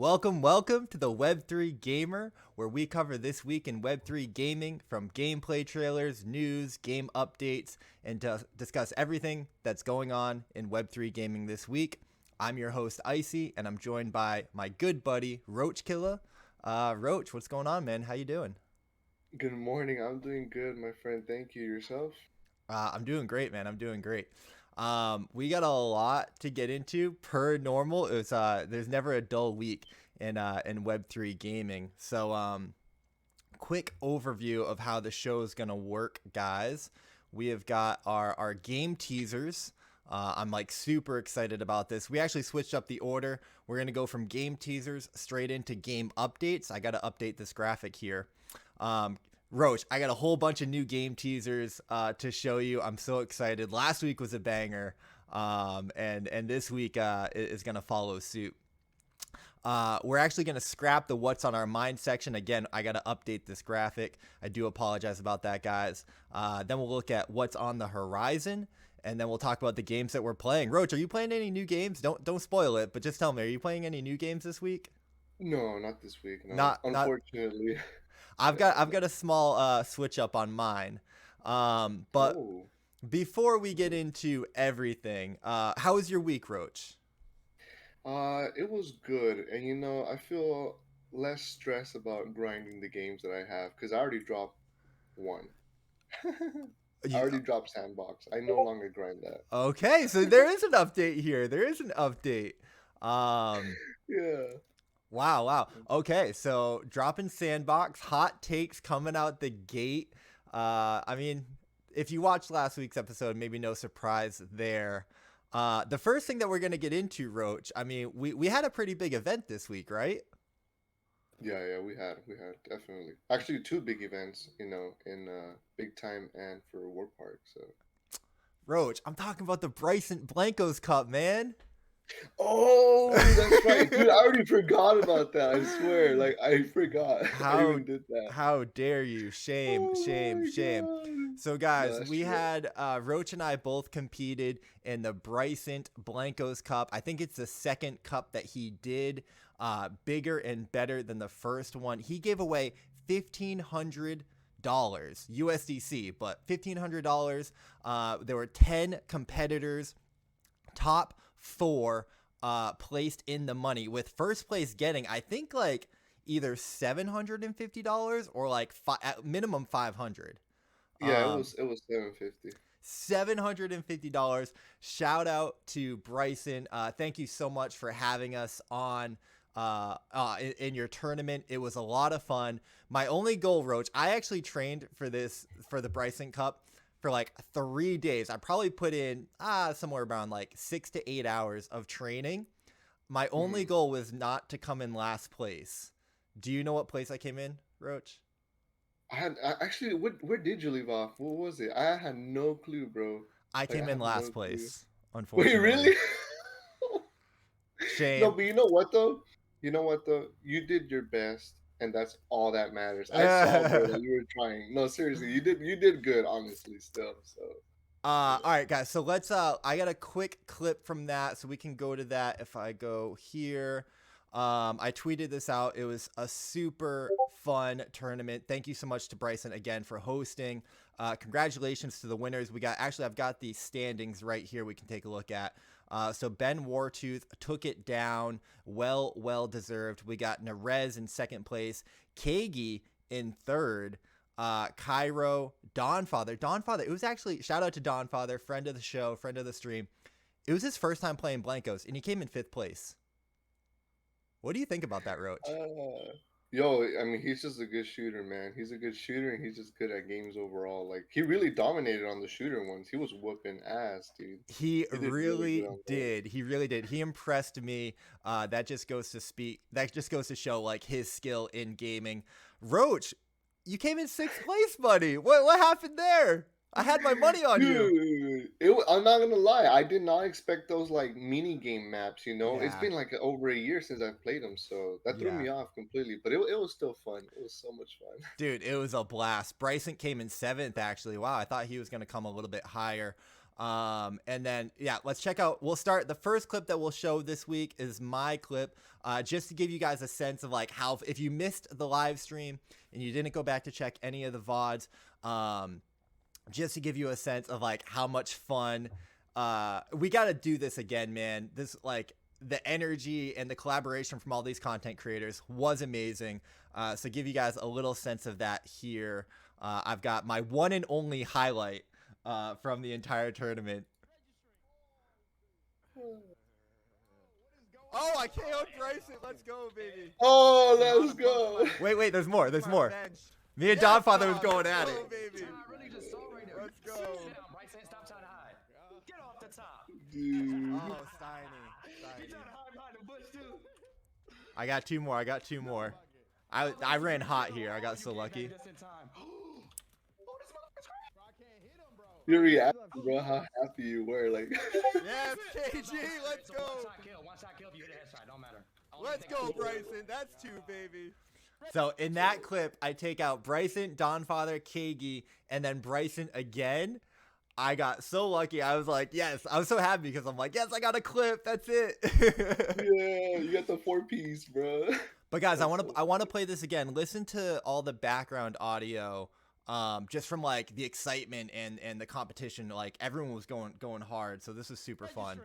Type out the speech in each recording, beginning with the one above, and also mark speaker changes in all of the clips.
Speaker 1: Welcome to the Web3 Gamer, where we cover this week in Web3 gaming from gameplay trailers, news, game updates, and discuss everything that's going on in Web3 gaming this week. I'm your host, Iceyyy, and I'm joined by my good buddy, Roachkilla. Roach, what's going on, man? How you doing?
Speaker 2: Good morning. I'm doing good, my friend. Thank you. Yourself?
Speaker 1: I'm doing great, man. I'm doing great. We got a lot to get into per normal. There's never a dull week in Web3 gaming. So quick overview of how the show is gonna work, guys. We have got our game teasers. I'm like super excited about this. We actually switched up the order. We're gonna go from game teasers straight into game updates. I gotta update this graphic here. Um, Roach, I got a whole bunch of new game teasers to show you. I'm so excited. Last week was a banger, and this week is gonna follow suit. We're actually going to scrap the what's on our mind section. Again, I got to update this graphic. I do apologize about that, guys. Then we'll look at what's on the horizon, and then we'll talk about the games that we're playing. Roach, are you playing any new games? Don't spoil it, but just tell me, are you playing any new games this week?
Speaker 2: No, not this week. No,
Speaker 1: Not.
Speaker 2: unfortunately.
Speaker 1: I've got a small switch up on mine. But
Speaker 2: Oh,
Speaker 1: before we get into everything, how was your week, Roach?
Speaker 2: it was good, and I feel less stress about grinding the games that I have because I already dropped one. I
Speaker 1: You,
Speaker 2: already dropped Sandbox. I no longer grind that.
Speaker 1: okay, so there is an update here. There is an update. Um,
Speaker 2: Yeah.
Speaker 1: wow. Okay, so dropping Sandbox, hot takes coming out the gate. I mean, if you watched last week's episode, maybe no surprise there. The first thing that we're gonna get into, Roach. I mean, we had a pretty big event this week, right?
Speaker 2: Yeah, we had definitely. Actually, two big events, in Big Time and for War Park. So.
Speaker 1: Roach, I'm talking about the Bryson Blancos Cup, man.
Speaker 2: Oh, that's right, dude. I already forgot about that. I swear, like I forgot. I
Speaker 1: how
Speaker 2: even did that.
Speaker 1: how dare you? Shame,
Speaker 2: Oh
Speaker 1: shame,
Speaker 2: my
Speaker 1: shame.
Speaker 2: god.
Speaker 1: So
Speaker 2: No,
Speaker 1: guys,
Speaker 2: that's
Speaker 1: we
Speaker 2: true.
Speaker 1: had Roach and I both competed in the Bryson Blancos Cup. I think it's the second cup that he did, bigger and better than the first one. He gave away $1,500 USDC, but $1,500. There were 10 competitors. Top four placed in the money, with first place getting, I think, like either $750 or like at minimum 500.
Speaker 2: Yeah, it
Speaker 1: um
Speaker 2: was it was 750.
Speaker 1: $750. Shout out to Bryson. Thank you so much for having us on in your tournament. It was a lot of fun. My only goal, Roach, I actually trained for the Bryson Cup for like 3 days. I probably put in somewhere around like 6 to 8 hours of training. My only
Speaker 2: Hmm.
Speaker 1: goal was not to come in last place. Do you know what place I came in, Roach?
Speaker 2: Actually, where did you leave off? What was it? I had no clue, bro.
Speaker 1: I
Speaker 2: Like
Speaker 1: came
Speaker 2: I
Speaker 1: in
Speaker 2: have
Speaker 1: last
Speaker 2: no clue.
Speaker 1: place,
Speaker 2: Wait,
Speaker 1: unfortunately.
Speaker 2: really? No,
Speaker 1: Shame.
Speaker 2: but you know what though? You know what though? You did your best, and that's all that matters. I saw, bro, that you were trying. No, seriously, you did good, honestly, still. So yeah.
Speaker 1: All right, guys. So let's. I got a quick clip from that, so we can go to that. If I go here, I tweeted this out. It was a super fun tournament. Thank you so much to Bryson again for hosting. Congratulations to the winners. I've got the standings right here. We can take a look at. So Ben Wartooth took it down. Well deserved. We got Nerez in second place. Kagi in third. Cairo, Dawnfather. Dawnfather, it was actually, shout out to Dawnfather, friend of the show, friend of the stream. It was his first time playing Blancos, and he came in fifth place. What do you think about that, Roach?
Speaker 2: Uh, Yo, I mean, he's just a good shooter, man. He's a good shooter, and he's just good at games overall. Like he really dominated on the shooter ones. He was whooping ass, dude.
Speaker 1: He
Speaker 2: He did really good
Speaker 1: really
Speaker 2: on those.
Speaker 1: did. He really did. He impressed me. That just goes to speak. That just goes to show like his skill in gaming. Roach, you came in sixth place, buddy. What happened there? I had my money on you.
Speaker 2: Dude, I'm not gonna lie. I did not expect those like mini game maps. It's
Speaker 1: Yeah,
Speaker 2: been like over a year since I've played them, so that threw
Speaker 1: yeah.
Speaker 2: me off completely. But it was still fun. It was so much fun.
Speaker 1: Dude, it was a blast. Bryson came in seventh, actually. Wow, I thought he was going to come a little bit higher. And then, yeah, let's check out. We'll start. The first clip that we'll show this week is my clip, just to give you guys a sense of like how, if you missed the live stream and you didn't go back to check any of the VODs, just to give you a sense of like how much fun we got to do this again, man. This, like, the energy and the collaboration from all these content creators was amazing. So give you guys a little sense of that here. I've got my one and only highlight from the entire tournament. Oh, I KO'd Bryson. Let's go, baby.
Speaker 2: Oh, let's go.
Speaker 1: Wait, there's more. There's more. Me and Donfather was going at it.
Speaker 3: Baby.
Speaker 1: Let's go.
Speaker 3: Stop trying to hide. Get off the top.
Speaker 2: Dude.
Speaker 1: Oh, Steiny. I got two more. I ran hot here. I got so lucky.
Speaker 2: Your reaction, bro, how happy you were, like.
Speaker 1: Yes, KG, let's go.
Speaker 3: One shot kill, if you hit a headshot, don't matter.
Speaker 1: Let's go, Bryson. That's two, baby. So in that clip, I take out Bryson, Donfather, KG, and then Bryson again. I got so lucky. I was like, yes. I was so happy because I'm like, yes, I got a clip. That's it.
Speaker 2: Yeah, you got the 4-piece, bro.
Speaker 1: But guys, I want to play this again. Listen to all the background audio, just from like the excitement and the competition. Like everyone was going hard. So this is super fun.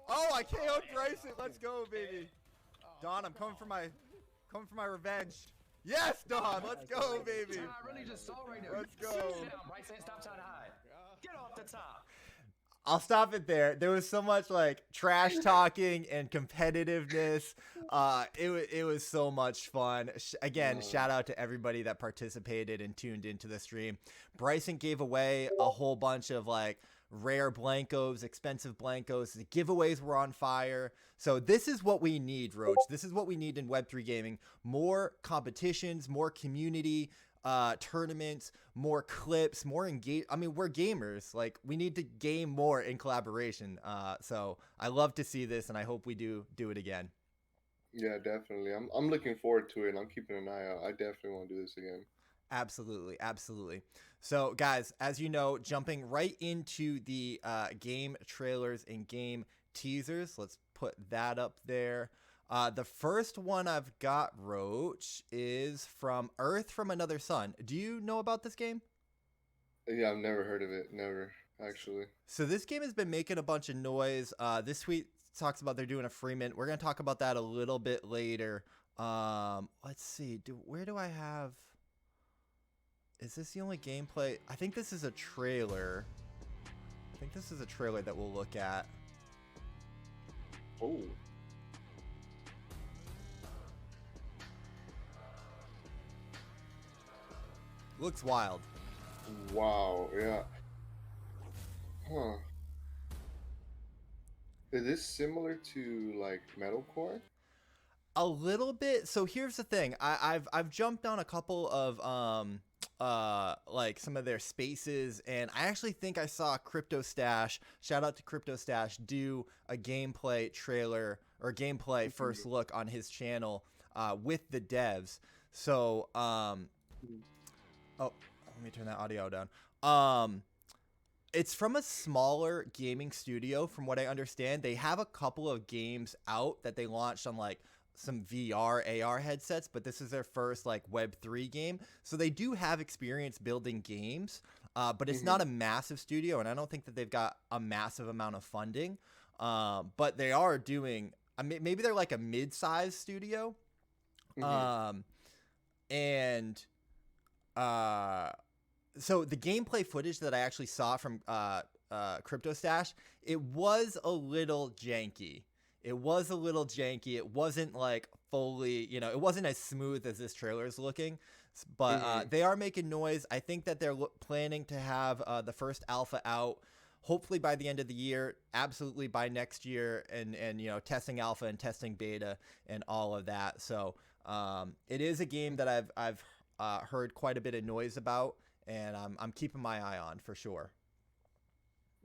Speaker 1: Oh, I KO'd Bryson. Let's go, baby. Don, I'm coming for my revenge. Yes, Don, let's go, baby. Let's go.
Speaker 3: Stop trying to hide. Get off the top.
Speaker 1: I'll stop it there. There was so much like trash talking and competitiveness. It was so much fun. Again, shout out to everybody that participated and tuned into the stream. Bryson gave away a whole bunch of like rare blankos, expensive blankos. The giveaways were on fire. So this is what we need, Roach. This is what we need in Web3 gaming. More competitions, more community tournaments, more clips, more engage. I mean, we're gamers. Like, we need to game more in collaboration. So I love to see this, and I hope we do it again.
Speaker 2: Yeah, definitely. I'm looking forward to it. I'm keeping an eye out. I definitely want to do this again.
Speaker 1: Absolutely. So, guys, as you know, jumping right into the game trailers and game teasers. Let's put that up there. The first one I've got, Roach, is from Earth from Another Sun. Do you know about this game?
Speaker 2: Yeah, I've never heard of it. Never, actually.
Speaker 1: So this game has been making a bunch of noise. This tweet talks about they're doing a free mint. We're going to talk about that a little bit later. Let's see. Where do I have... Is this the only gameplay? I think this is a trailer. I think this is a trailer that we'll look at.
Speaker 2: Oh.
Speaker 1: Looks wild.
Speaker 2: Wow, yeah. Huh. Is this similar to like metalcore?
Speaker 1: A little bit. So here's the thing. I've jumped on a couple of like some of their spaces, and I actually think I saw Crypto Stash, shout out to Crypto Stash, do a gameplay trailer or gameplay first look on his channel with the devs. So oh, let me turn that audio down. It's from a smaller gaming studio, from what I understand. They have a couple of games out that they launched on like some VR, AR headsets, but this is their first like Web3 game. So they do have experience building games, but it's not a massive studio, and I don't think that they've got a massive amount of funding. But they are doing, I mean, maybe they're like a mid-sized studio. So the gameplay footage that I actually saw from Crypto Stash, it was a little janky. It wasn't like fully, you know, it wasn't as smooth as this trailer is looking, but they are making noise. I think that they're planning to have the first alpha out hopefully by the end of the year, absolutely by next year, and you know, testing alpha and testing beta and all of that. So it is a game that I've heard quite a bit of noise about, and I'm keeping my eye on for sure.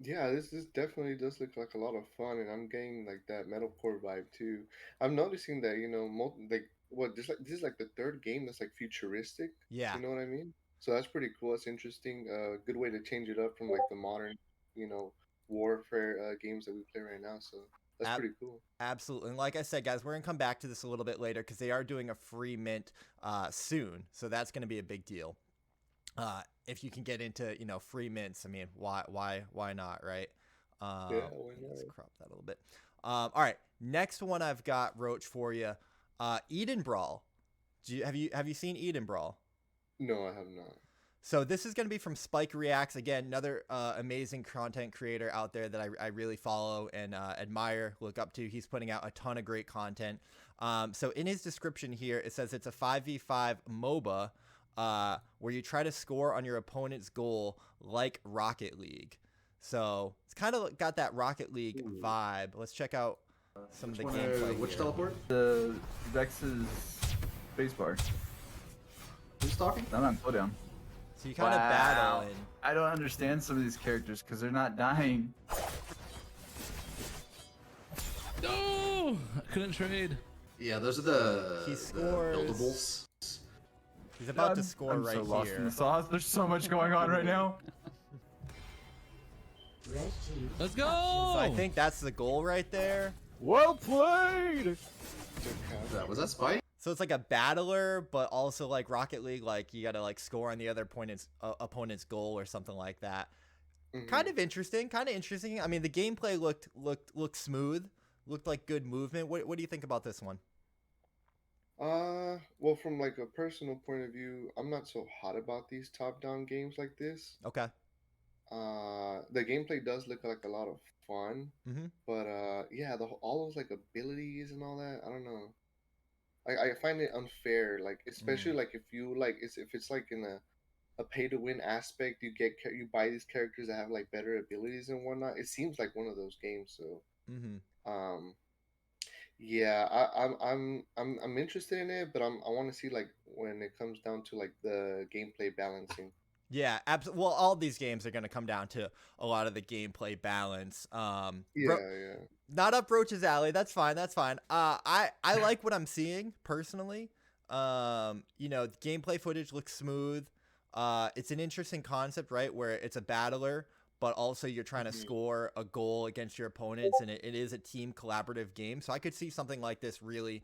Speaker 2: Yeah, this definitely does look like a lot of fun, and I'm getting like that metalcore vibe too. I'm noticing that, you know, like what this is like the third game that's like futuristic.
Speaker 1: Yeah.
Speaker 2: You know what I mean? So that's pretty cool. That's interesting. Good way to change it up from like the modern, you know, warfare games that we play right now. So that's
Speaker 1: Ab-
Speaker 2: pretty cool.
Speaker 1: Absolutely. And like I said, guys, we're going to come back to this a little bit later because they are doing a free mint soon. So that's going to be a big deal. If you can get into, free mints, I mean, why not, right?
Speaker 2: Yeah, why
Speaker 1: Let's
Speaker 2: not?
Speaker 1: crop that a little bit. All right. Next one I've got, Roach, for you. Eden Brawl. Have you seen Eden Brawl?
Speaker 2: No, I have not.
Speaker 1: So this is going to be from Spike Reacts. Again, another amazing content creator out there that I really follow and admire, look up to. He's putting out a ton of great content. So in his description here, it says it's a 5v5 MOBA where you try to score on your opponent's goal like Rocket League. So it's kind of got that Rocket League vibe. Let's check out some of the gameplay.
Speaker 4: Which
Speaker 1: here.
Speaker 4: teleport?
Speaker 5: The Vex's spacebar.
Speaker 4: Who's talking?
Speaker 5: I'm on cooldown.
Speaker 1: So you kind of battle and
Speaker 5: I don't understand some of these characters because they're not dying.
Speaker 6: No, I couldn't trade.
Speaker 4: Yeah, those are the,
Speaker 1: He
Speaker 4: the
Speaker 1: scores.
Speaker 4: buildables.
Speaker 1: he's about to
Speaker 5: I'm-
Speaker 1: score
Speaker 5: I'm
Speaker 1: right
Speaker 5: so lost in
Speaker 1: here.
Speaker 5: the sauce. There's so much going on right now.
Speaker 6: Let's go.
Speaker 1: So I think that's the goal right there.
Speaker 5: Well played.
Speaker 4: Was that Spike?
Speaker 1: So it's like a battler, but also like Rocket League, like you got to like score on the other opponent's goal or something like that.
Speaker 2: Mhm.
Speaker 1: Kind of interesting. I mean, the gameplay looked smooth, looked like good movement. What do you think about this one?
Speaker 2: Well, from like a personal point of view, I'm not so hot about these top-down games like this.
Speaker 1: Okay.
Speaker 2: The gameplay does look like a lot of fun,
Speaker 1: Mm-hmm.
Speaker 2: but yeah, all those like abilities and all that, I don't know. I find it unfair, like especially like if you like if it's like in a pay to win aspect, you buy these characters that have like better abilities and whatnot. It seems like one of those games, so
Speaker 1: Mm-hmm.
Speaker 2: yeah, I'm interested in it, but I want to see like when it comes down to like the gameplay balancing.
Speaker 1: Yeah, absolutely. Well, all these games are going to come down to a lot of the gameplay balance.
Speaker 2: Yeah, yeah.
Speaker 1: Not up Roach's alley. That's fine. I like what I'm seeing personally. The gameplay footage looks smooth. It's an interesting concept, right? Where it's a battler, but also you're trying to score a goal against your opponents, and it is a team collaborative game. So I could see something like this really,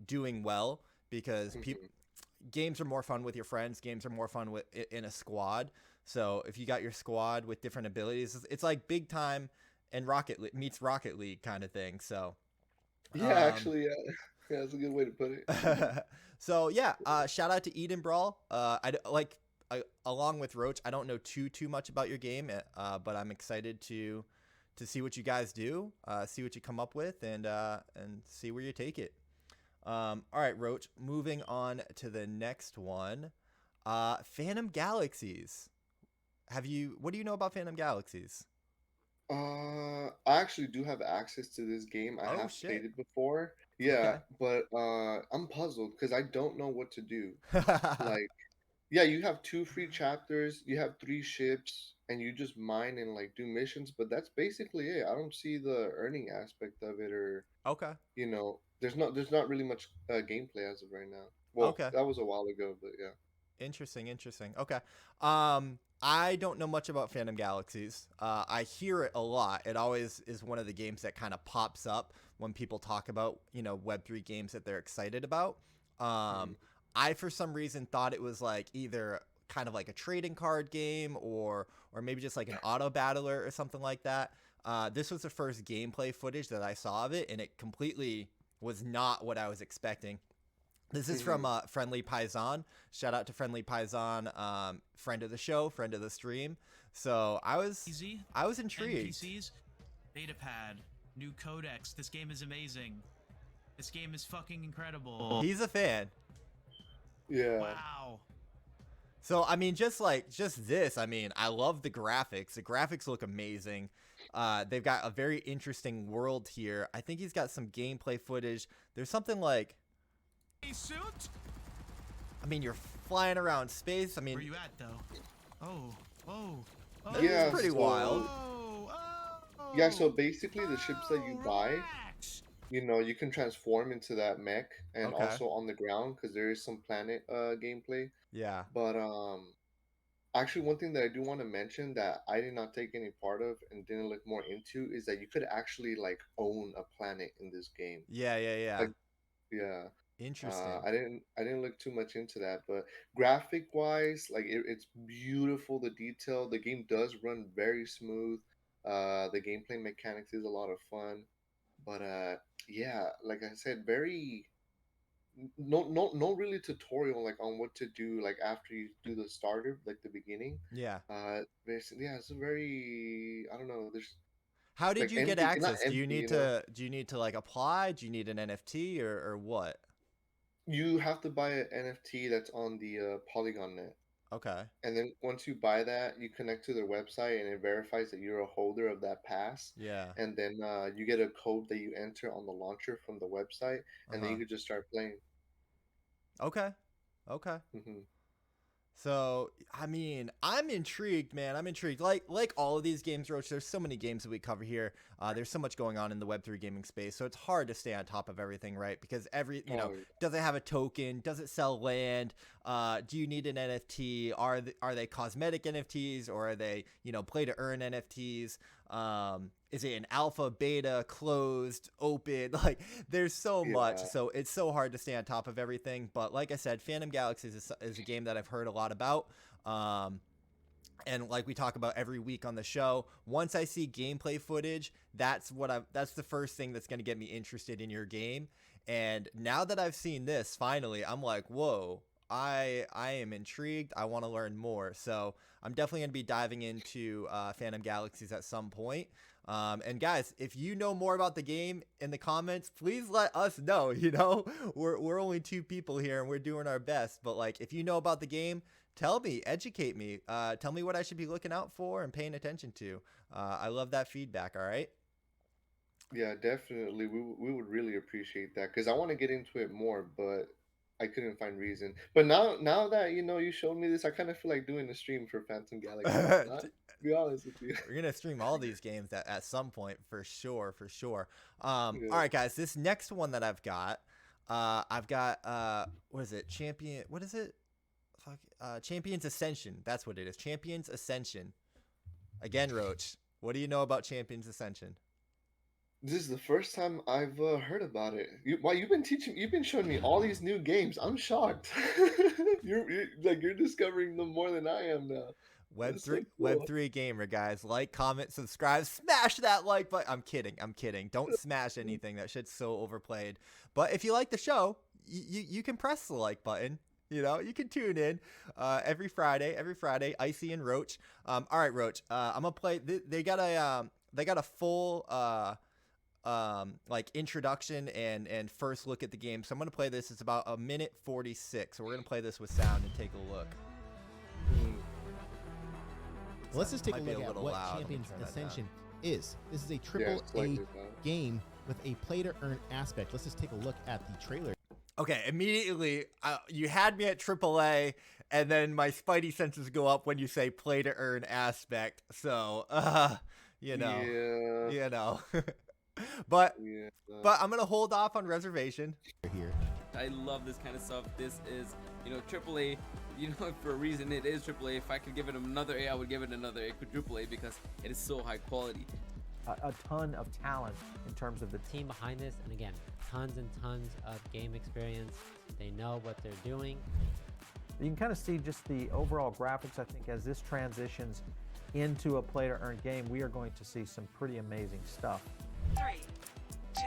Speaker 1: doing well because games are more fun with your friends. Games are more fun in a squad. So if you got your squad with different abilities, it's like big time and meets Rocket League kind of thing. So
Speaker 2: Yeah, actually, yeah. Yeah, that's a good way to put it.
Speaker 1: so yeah, shout out to Eden Brawl. Along with Roach, I don't know too much about your game, but I'm excited to see what you guys do, see what you come up with, and see where you take it. All right, Roach. Moving on to the next one, Phantom Galaxies. What do you know about Phantom Galaxies?
Speaker 2: I actually do have access to this game. I
Speaker 1: Oh,
Speaker 2: have
Speaker 1: shit.
Speaker 2: played it before. Yeah, but I'm puzzled because I don't know what to do. Like, yeah, you have 2 free chapters, you have 3 ships, and you just mine and like do missions, but that's basically it. I don't see the earning aspect of it, or
Speaker 1: Okay.
Speaker 2: there's not really much gameplay as of right now. Well,
Speaker 1: Okay.
Speaker 2: that was a while ago, but yeah.
Speaker 1: Interesting. Okay. I don't know much about Phantom Galaxies. I hear it a lot. It always is one of the games that kind of pops up when people talk about, Web3 games that they're excited about. I, for some reason, thought it was like either kind of like a trading card game or maybe just like an auto battler or something like that. This was the first gameplay footage that I saw of it, and it completely was not what I was expecting. This is from Friendly Paisan. Shout out to Friendly Paisan, friend of the show, friend of the stream. So I was intrigued.
Speaker 7: NPCs, beta pad, new codex. This game is amazing. This game is fucking incredible.
Speaker 1: He's a fan.
Speaker 2: Yeah.
Speaker 7: Wow.
Speaker 1: So I mean, just this. I mean, I love the graphics. The graphics look amazing. They've got a very interesting world here. I think he's got some gameplay footage. There's something like,
Speaker 7: Suit?
Speaker 1: I mean, you're flying around space. I mean,
Speaker 7: Where you at though? Oh.
Speaker 2: Yeah,
Speaker 1: it's pretty
Speaker 2: so-
Speaker 1: wild.
Speaker 7: Oh.
Speaker 2: Yeah, so basically the ships that you buy,
Speaker 7: Relax.
Speaker 2: you know, you can transform into that mech and
Speaker 1: Okay.
Speaker 2: also on the ground because there is some planet gameplay.
Speaker 1: Yeah.
Speaker 2: But actually, one thing that I do want to mention that I did not take any part of and didn't look more into is that you could actually like own a planet in this game.
Speaker 1: Yeah. Yeah. Yeah.
Speaker 2: Like, yeah.
Speaker 1: Interesting.
Speaker 2: I didn't look too much into that, but graphic wise, like it's beautiful. The detail, the game does run very smooth. The gameplay mechanics is a lot of fun, but yeah, like I said, very no really tutorial like on what to do like after you do the starter, like the beginning.
Speaker 1: Yeah.
Speaker 2: Yeah, it's a very I don't know. There's
Speaker 1: How did
Speaker 2: like
Speaker 1: you get
Speaker 2: empty, not
Speaker 1: access? Do you
Speaker 2: empty,
Speaker 1: need
Speaker 2: you know.
Speaker 1: to like apply? Do you need an NFT or what?
Speaker 2: You have to buy an NFT that's on the Polygon net.
Speaker 1: Okay.
Speaker 2: And then once you buy that, you connect to their website and it verifies that you're a holder of that pass.
Speaker 1: Yeah.
Speaker 2: And then you get a code that you enter on the launcher from the website, and then
Speaker 1: Uh-huh.
Speaker 2: you could just start playing.
Speaker 1: Okay. Okay.
Speaker 2: Hmm.
Speaker 1: So, I mean, I'm intrigued, man. I'm intrigued. Like all of these games, Roach, there's so many games that we cover here. There's so much going on in the Web3 gaming space. So it's hard to stay on top of everything, right? Because
Speaker 2: Oh,
Speaker 1: does it have a token? Does it sell land? Do you need an NFT? Are they cosmetic NFTs or are they, play to earn NFTs? Is it an alpha, beta, closed, open? Like, there's so much.
Speaker 2: yeah.
Speaker 1: So it's so hard to stay on top of everything. But like I said, Phantom Galaxies is a game that I've heard a lot about. And like we talk about every week on the show, once I see gameplay footage, that's the first thing that's going to get me interested in your game. And now that I've seen this, finally, I'm like, whoa, I am intrigued. I want to learn more. So I'm definitely going to be diving into Phantom Galaxies at some point. And guys, if you know more about the game in the comments, please let us know. We're only 2 people here and we're doing our best. But like, if you know about the game, tell me, educate me, tell me what I should be looking out for and paying attention to. I love that feedback. All right.
Speaker 2: Yeah, definitely. We would really appreciate that because I want to get into it more, but I couldn't find reason. But now that you showed me this, I kind of feel like doing a stream for Phantom Galaxies. Not to be honest with you.
Speaker 1: We're gonna stream all these games at some point for sure, for sure. All
Speaker 2: Yeah.
Speaker 1: right, guys, this next one that I've got what is it? What is it? Champions Ascension. That's what it is. Champions Ascension. Again, Roach, what do you know about Champions Ascension?
Speaker 2: This is the first time I've heard about it. You've been showing me all these new games. I'm shocked. You're discovering them more than I am now. That's so cool.
Speaker 1: Web3 gamer, guys. Like, comment, subscribe, smash that like button. I'm kidding. Don't smash anything. That shit's so overplayed. But if you like the show, you can press the like button. You can tune in every Friday, Iceyyy and Roach. All right, Roach. I'm gonna play. They got a full like introduction and first look at the game. So I'm gonna play this. It's about 1:46. So we're gonna play this with sound and take a look.
Speaker 8: Let's just take a
Speaker 1: Might be
Speaker 8: look
Speaker 1: a
Speaker 8: at
Speaker 1: little
Speaker 8: what
Speaker 1: loud. Let me
Speaker 8: Champions
Speaker 1: turn that
Speaker 8: Ascension is. This is a
Speaker 2: Yeah,
Speaker 8: triple
Speaker 2: it's like
Speaker 8: A
Speaker 2: this now.
Speaker 8: game with a play to earn aspect. Let's just take a look at the trailer.
Speaker 1: Okay, immediately you had me at AAA, and then my spidey senses go up when you say play to earn aspect. So,
Speaker 2: Yeah.
Speaker 1: but
Speaker 2: Yeah.
Speaker 1: I'm gonna hold off on reservation.
Speaker 8: Here.
Speaker 9: I love this kind of stuff. This is, AAA. For a reason it is AAA. If I could give it another A, I would give it another A, quadruple A, because it is so high quality.
Speaker 10: A ton of talent in terms of the
Speaker 11: team behind this, and again, tons and tons of game experience. They know what they're doing.
Speaker 10: You can kind of see just the overall graphics. I think as this transitions into a play-to-earn game, we are going to see some pretty amazing stuff.
Speaker 12: 3, 2.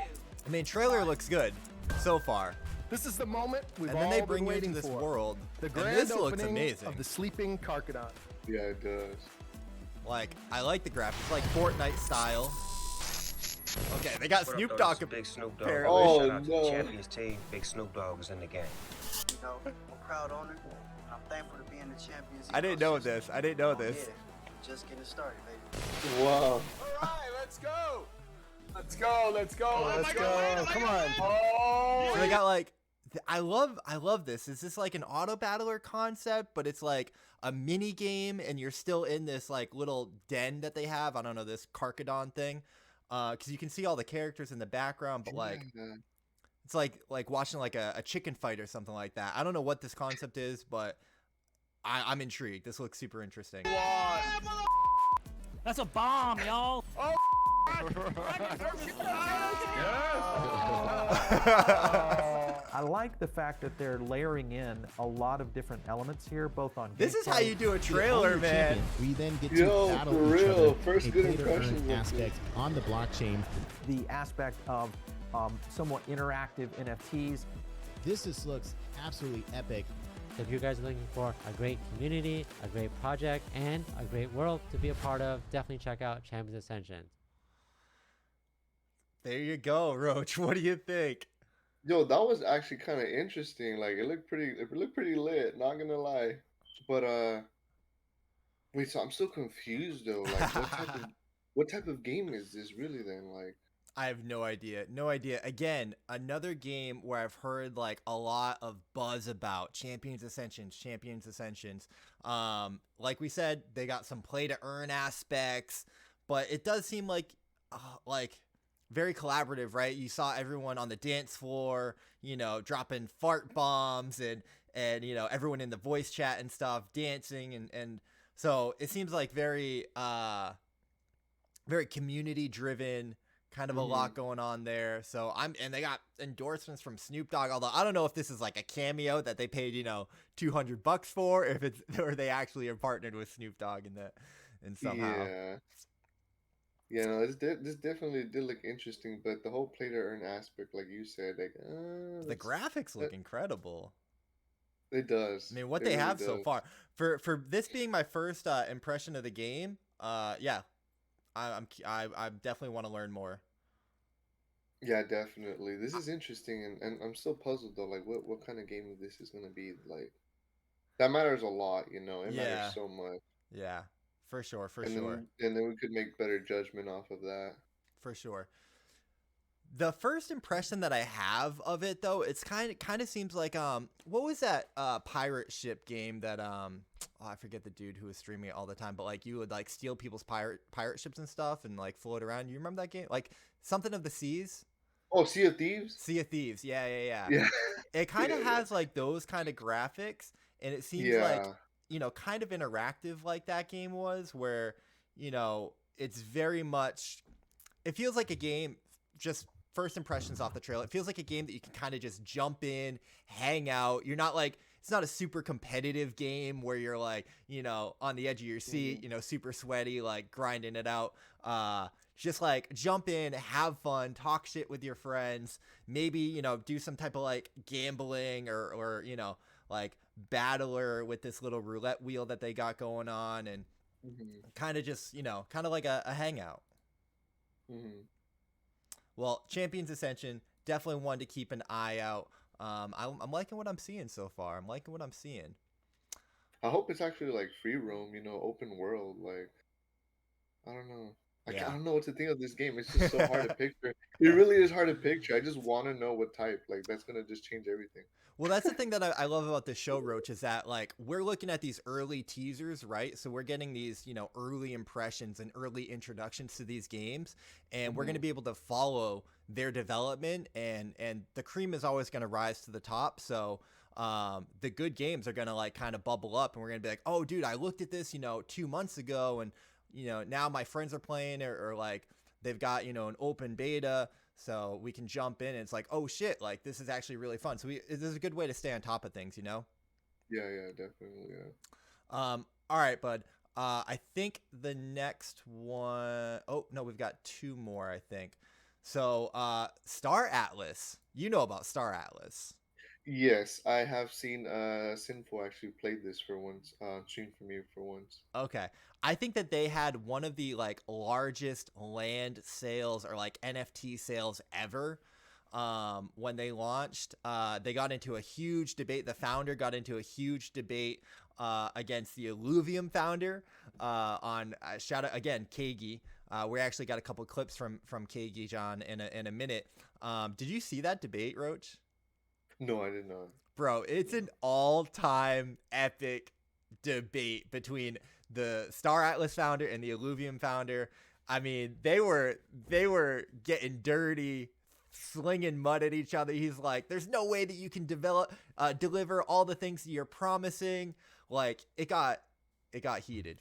Speaker 1: I mean, trailer looks good so far.
Speaker 13: This is the moment we've
Speaker 1: and then
Speaker 13: all
Speaker 1: they bring
Speaker 13: been
Speaker 1: you into
Speaker 13: waiting
Speaker 1: this
Speaker 13: for.
Speaker 1: world.
Speaker 13: The
Speaker 1: and
Speaker 13: grand
Speaker 1: this looks
Speaker 13: opening
Speaker 1: amazing.
Speaker 13: of the sleeping Karkadon.
Speaker 2: Yeah, it does.
Speaker 1: Like, I like the graphics, like Fortnite style. Okay, they got
Speaker 14: What
Speaker 1: Snoop
Speaker 14: up,
Speaker 1: Dogg.
Speaker 14: though? This is Big Snoop Dogg.
Speaker 1: apparently.
Speaker 2: Oh,
Speaker 14: Shout out to
Speaker 2: no.
Speaker 14: the Champions team. Big Snoop Dogg is in the game.
Speaker 15: I'm proud owner. I'm thankful to be in the Champions.
Speaker 1: I didn't know this. I didn't know this.
Speaker 15: Just getting started, baby.
Speaker 2: Wow.
Speaker 13: All right, let's go. Let's go. Let's go. Let's go. Come on. Oh.
Speaker 1: So they got like, I love this. Is this like an auto battler concept, but it's like a mini game and you're still in this like little den that they have. I don't know, this Karkadon thing. because you can see all the characters in the background, but like it's like watching like a chicken fight or something like that. I don't know what this concept is, but I'm intrigued. This looks super interesting.
Speaker 3: That's a bomb, y'all.
Speaker 13: Oh,
Speaker 10: I like the fact that they're layering in a lot of different elements here, both on.
Speaker 1: This is how you do a trailer, man.
Speaker 8: We then get to battle
Speaker 2: for
Speaker 8: each
Speaker 2: real.
Speaker 8: other.
Speaker 2: First
Speaker 8: a
Speaker 2: good
Speaker 8: play-to-earn
Speaker 2: impressions.
Speaker 8: aspect on the blockchain.
Speaker 10: The aspect of somewhat interactive NFTs.
Speaker 8: This looks absolutely epic.
Speaker 11: If you guys are looking for a great community, a great project, and a great world to be a part of, definitely check out Champions Ascension.
Speaker 1: There you go, Roach. What do you think?
Speaker 2: Yo, that was actually kind of interesting. Like it looked pretty lit, not gonna lie. But wait, so I'm still confused though. Like what type of game is this really then? Like
Speaker 1: I have no idea. No idea. Again, another game where I've heard like a lot of buzz about Champions Ascensions. Like we said, they got some play to earn aspects, but it does seem like very collaborative, right? You saw everyone on the dance floor, you know, dropping fart bombs and you know, everyone in the voice chat and stuff dancing and so it seems like very community driven, kind of a lot going on there. So and they got endorsements from Snoop Dogg, although I don't know if this is like a cameo that they paid, you know, $200 for, if it's or they actually are partnered with Snoop Dogg in somehow.
Speaker 2: Yeah, no, this definitely did look interesting, but the whole play to earn aspect, like you said, like
Speaker 1: the graphics look incredible.
Speaker 2: It does.
Speaker 1: I mean, what they have so far for this being my first impression of the game, yeah, I definitely want to learn more.
Speaker 2: Yeah, definitely. This is interesting, and I'm still puzzled though. Like, what kind of game this is gonna be? Like, that matters a lot, you know. It matters so much.
Speaker 1: Yeah. For sure.
Speaker 2: And then we could make better judgment off of that.
Speaker 1: For sure. The first impression that I have of it, though, it's kind of seems like what was that pirate ship game that I forget the dude who was streaming it all the time, but like you would like steal people's pirate ships and stuff and like float around. You remember that game? Like something of the seas?
Speaker 2: Oh, Sea of Thieves?
Speaker 1: Sea of Thieves. Yeah. It kind of has like those kind of graphics, and it seems like, you know, kind of interactive like that game was, where, you know, it's very much, it feels like a game, just first impressions off the trailer, it feels like a game that you can kind of just jump in, hang out. You're not like, it's not a super competitive game where you're like, you know, on the edge of your seat, you know, super sweaty, like grinding it out. Just like jump in, have fun, talk shit with your friends, maybe, you know, do some type of like gambling or you know, like battler with this little roulette wheel that they got going on, and kind of just, you know, kind of like a hangout. Well, Champions Ascension, definitely one to keep an eye out. I'm liking what I'm seeing so far.
Speaker 2: I hope it's actually like free roam, you know, open world. Like, I don't know. I don't know what to think of this game. It's just so hard to picture. It really is hard to picture. I just want to know what type. Like, that's gonna just change everything.
Speaker 1: Well, that's the thing that I love about this show, Roach, is that like we're looking at these early teasers, right? So we're getting these, you know, early impressions and early introductions to these games, and we're going to be able to follow their development, and the cream is always going to rise to the top. So the good games are going to like kind of bubble up, and we're going to be like, oh, dude, I looked at this, you know, 2 months ago, and you know, now my friends are playing, or like they've got, you know, an open beta. So we can jump in and it's like, oh shit, like this is actually really fun. So this is a good way to stay on top of things, you know?
Speaker 2: Yeah, definitely,
Speaker 1: All right, bud. I think the next one, oh no, we've got 2 more, I think. So Star Atlas, you know about Star Atlas.
Speaker 2: Yes, I have seen Sinful actually played this for once, stream for me for once.
Speaker 1: Okay. I think that they had one of the like largest land sales or like NFT sales ever when they launched. They got into a huge debate. The founder got into a huge debate against the Illuvium founder on shout out again, Keigi. We actually got a couple clips from Keigi, John, in a minute. Did you see that debate, Roach?
Speaker 2: No, I did not.
Speaker 1: Bro, it's an all-time epic debate between the Star Atlas founder and the Illuvium founder. I mean, they were getting dirty, slinging mud at each other. He's like, "There's no way that you can deliver all the things that you're promising." Like, it got heated.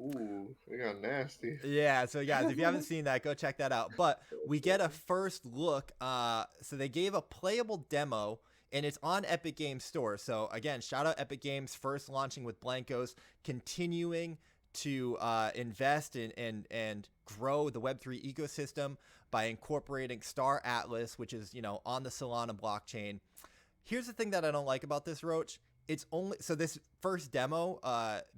Speaker 2: Ooh, it got nasty.
Speaker 1: Yeah, so guys, if you haven't seen that, go check that out. But we get a first look. So they gave a playable demo, and it's on Epic Games Store. So again, shout out Epic Games, first launching with Blankos, continuing to invest and grow the Web3 ecosystem by incorporating Star Atlas, which is, you know, on the Solana blockchain. Here's the thing that I don't like about this, Roach. It's only, so this first demo,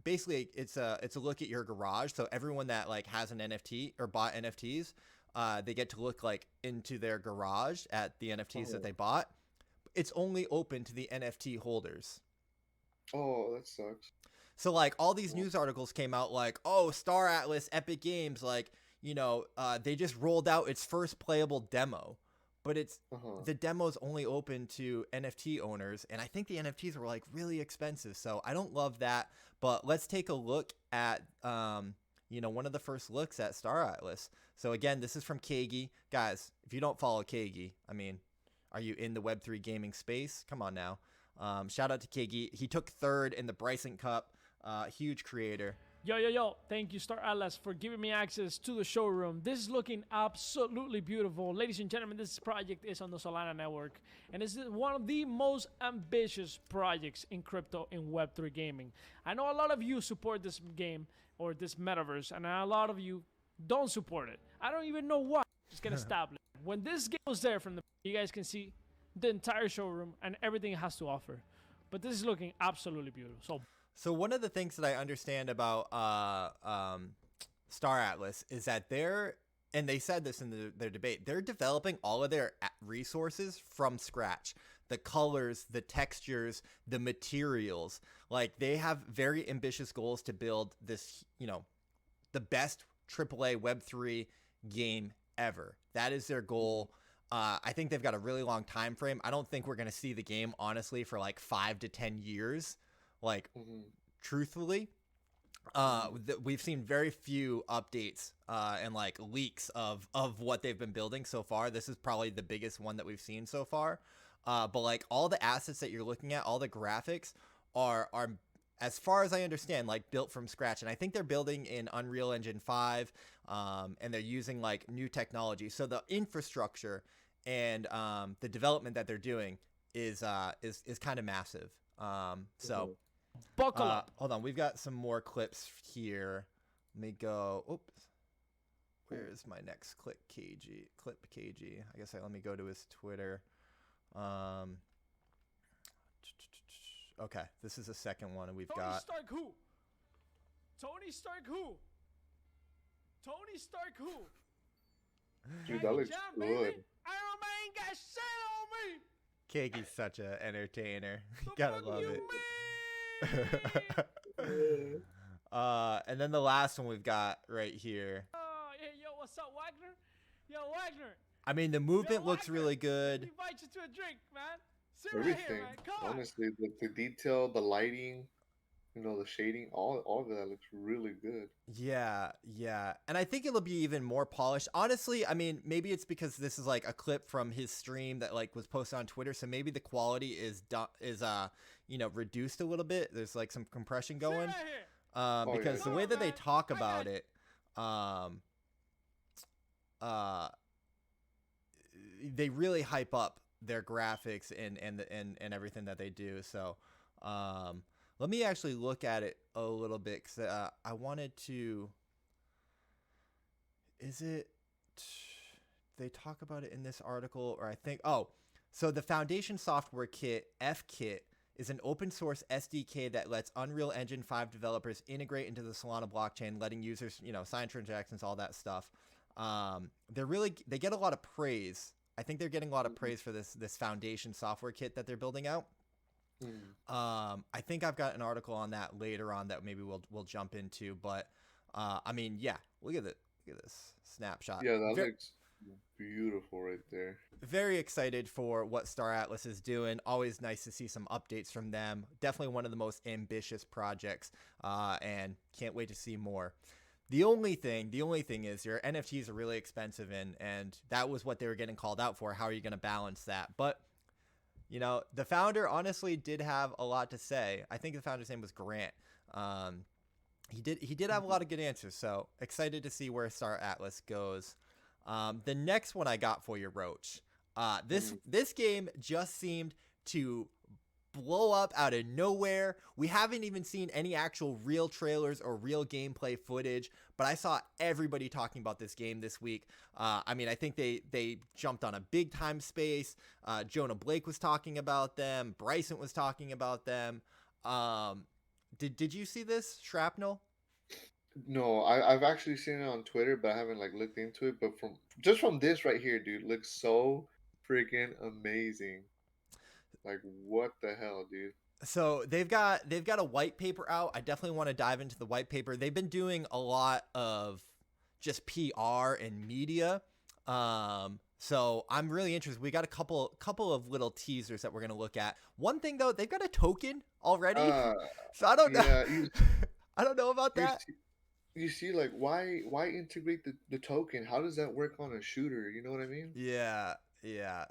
Speaker 1: basically it's a look at your garage. So everyone that like has an NFT or bought NFTs, they get to look like into their garage at the NFTs that they bought. It's only open to the NFT holders.
Speaker 2: Oh, that sucks.
Speaker 1: So like all these news articles came out like, oh, Star Atlas, Epic Games, like, you know, they just rolled out its first playable demo. But it's the demo's only open to NFT owners, and I think the NFTs were like really expensive, so I don't love that. But let's take a look at you know, one of the first looks at Star Atlas. So again, this is from Kagi. Guys, if you don't follow Kagi, I mean, are you in the Web3 gaming space? Come on now. Shout out to Kagi. He took third in the Bryson Cup. Huge creator.
Speaker 16: Yo, thank you, Star Atlas, for giving me access to the showroom. This is looking absolutely beautiful. Ladies and gentlemen, this project is on the Solana network, and this is one of the most ambitious projects in crypto in Web3 gaming. I know a lot of you support this game or this metaverse, and a lot of you don't support it. I don't even know why. Just get established. When this game was there from the, you guys can see the entire showroom and everything it has to offer. But this is looking absolutely beautiful.
Speaker 1: So one of the things that I understand about Star Atlas is that and they said this in their debate, they're developing all of their resources from scratch. The colors, the textures, the materials. Like, they have very ambitious goals to build this, you know, the best AAA Web3 game ever. That is their goal. I think they've got a really long time frame. I don't think we're going to see the game, honestly, for like 5 to 10 years. Like, truthfully, we've seen very few updates and like leaks of what they've been building so far. This is probably the biggest one that we've seen so far. But like all the assets that you're looking at, all the graphics are as far as I understand, like built from scratch. And I think they're building in Unreal Engine 5, and they're using like new technology. So the infrastructure and the development that they're doing is kind of massive. So
Speaker 16: buckle up.
Speaker 1: Hold on, we've got some more clips here. Let me go. Oops. Where's my next clip KG? I guess let me go to his Twitter. Okay, this is the second one we've got.
Speaker 16: Tony Stark who? Tony Stark who?
Speaker 2: Dude, that looks good.
Speaker 16: Iron Man got shit on me.
Speaker 1: Kagi's such an entertainer. Gotta love it. And then the last one we've got right here.
Speaker 16: Oh, yeah, yo, what's up, Wagner? Yo, Wagner.
Speaker 1: I mean, the movement looks really good.
Speaker 16: Invite you to a drink, man. Sit
Speaker 2: Everything.
Speaker 16: right here, man. Come
Speaker 2: Honestly, the detail, the lighting, you know, the shading, all of that looks really good.
Speaker 1: Yeah. And I think it'll be even more polished. Honestly, I mean, maybe it's because this is like a clip from his stream that like was posted on Twitter, so maybe the quality is you know, reduced a little bit. There's like some compression going. Because the way that they talk about it, they really hype up their graphics and everything that they do. So let me actually look at it a little bit, because I wanted to. Is it? They talk about it in this article, or I think. Oh, so the Foundation Software Kit, FKit, is an open source SDK that lets Unreal Engine 5 developers integrate into the Solana blockchain, letting users, you know, sign transactions, all that stuff. They get a lot of praise. I think they're getting a lot of praise for this Foundation Software Kit that they're building out. I think I've got an article on that later on that maybe we'll jump into, but I mean, yeah, look at this snapshot.
Speaker 2: Yeah, that looks beautiful right there.
Speaker 1: Very excited for what Star Atlas is doing. Always nice to see some updates from them. Definitely one of the most ambitious projects, and can't wait to see more. The only thing is your NFTs are really expensive, and that was what they were getting called out for. How are you going to balance that? But you know, the founder honestly did have a lot to say. I think the founder's name was Grant. He did have a lot of good answers. So excited to see where Star Atlas goes. The next one I got for you, Roach. This game just seemed to blow up out of nowhere. We haven't even seen any actual real trailers or real gameplay footage, but I saw everybody talking about this game this week. I mean, I think they jumped on a big time space. Jonah Blake was talking about them. Bryson was talking about them. Did you see this, Shrapnel?
Speaker 2: No, I've actually seen it on Twitter, but I haven't like looked into it. But from this right here, dude, looks so freaking amazing. Like what the hell, dude?
Speaker 1: So they've got a white paper out. I definitely want to dive into the white paper. They've been doing a lot of just PR and media. So I'm really interested. We got a couple of little teasers that we're gonna look at. One thing though, they've got a token already. So I don't know.
Speaker 2: Yeah,
Speaker 1: I don't know about that.
Speaker 2: You see, like why integrate the token? How does that work on a shooter? You know what I mean?
Speaker 1: Yeah.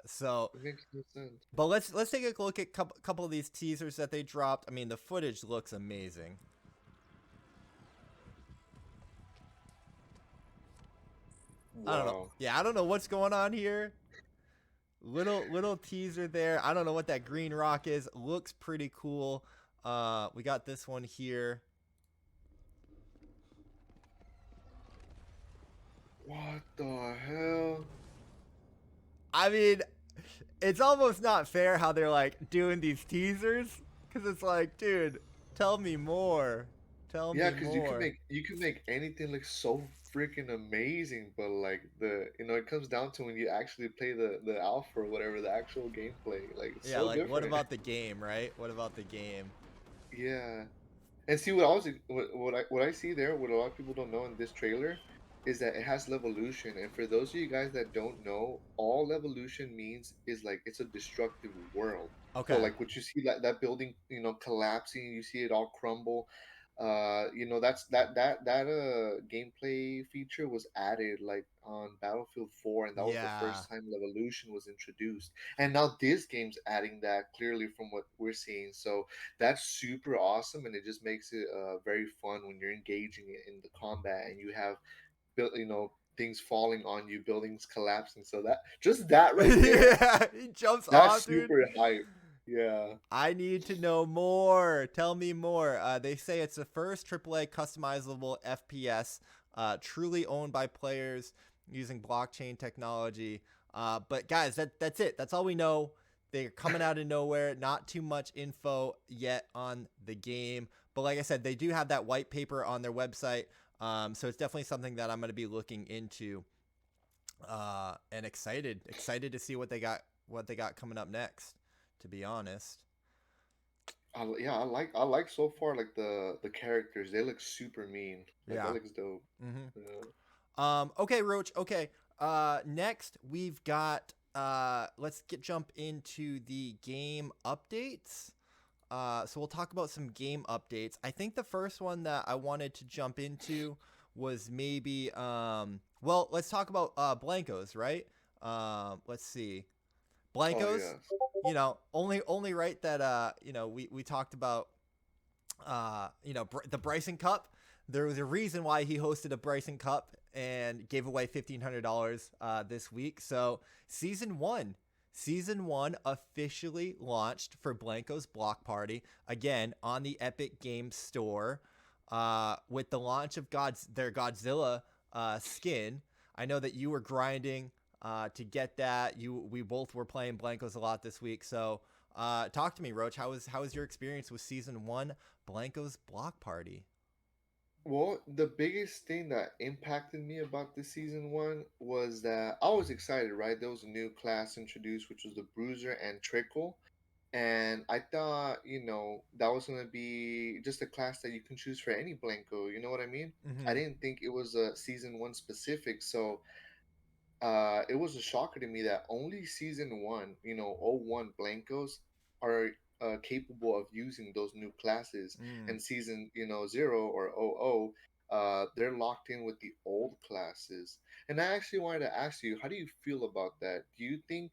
Speaker 1: So
Speaker 2: it makes no sense.
Speaker 1: But let's take a look at couple of these teasers that they dropped. I mean, the footage looks amazing.
Speaker 2: Wow.
Speaker 1: I don't know. Yeah, I don't know what's going on here. Little teaser there. I don't know what that green rock is. Looks pretty cool. We got this one here.
Speaker 2: What the hell?
Speaker 1: I mean, it's almost not fair how they're like doing these teasers, because it's like, dude, tell me more. Tell me more.
Speaker 2: Yeah, because you can make anything look so freaking amazing, but like it comes down to when you actually play the alpha or whatever, the actual gameplay, like it's
Speaker 1: Yeah,
Speaker 2: so
Speaker 1: like
Speaker 2: different.
Speaker 1: what about the game, right? What about the game?
Speaker 2: Yeah, and see what I see there, what a lot of people don't know in this trailer, is that it has levolution. And for those of you guys that don't know, all levolution means is like it's a destructive world.
Speaker 1: Okay.
Speaker 2: So like what you see that building, collapsing, you see it all crumble. That gameplay feature was added like on Battlefield 4, and that was the first time levolution was introduced. And now this game's adding that clearly from what we're seeing. So that's super awesome, and it just makes it very fun when you're engaging in the combat and you have things falling on you, buildings collapsing. So that right there,
Speaker 1: yeah, he jumps
Speaker 2: that's
Speaker 1: off, dude.
Speaker 2: super hype. Yeah.
Speaker 1: I need to know more. Tell me more. They say it's the first AAA customizable FPS, truly owned by players using blockchain technology. But guys, that's it. That's all we know. They're coming out of nowhere. Not too much info yet on the game. But like I said, they do have that white paper on their website. So it's definitely something that I'm going to be looking into. And excited to see what they got coming up next, to be honest.
Speaker 2: I like so far like the characters. They look super mean. Like, that looks dope.
Speaker 1: Mm-hmm.
Speaker 2: Yeah.
Speaker 1: Okay, Roach. Okay. Next we've got let's jump into the game updates. So we'll talk about some game updates. I think the first one that I wanted to jump into was maybe well, let's talk about Blankos, right? Let's see. Blankos, only right that we talked about the Bryson Cup. There was a reason why he hosted a Bryson Cup and gave away $1,500 this week. So Season 1 officially launched for Blanco's Block Party, again on the Epic Games Store, with the launch of their Godzilla skin. I know that you were grinding to get that. We both were playing Blancos a lot this week. So talk to me, Roach. How was your experience with Season 1 Blanco's Block Party?
Speaker 2: Well, the biggest thing that impacted me about this Season 1 was that I was excited, right? There was a new class introduced, which was the Bruiser and Trickle. And I thought, that was going to be just a class that you can choose for any Blanco. You know what I mean?
Speaker 1: Mm-hmm.
Speaker 2: I didn't think it was a Season 1 specific. So it was a shocker to me that only Season 1, O1 Blancos are capable of using those new classes. And Season, 0 or 00, they're locked in with the old classes. And I actually wanted to ask you, how do you feel about that? Do you think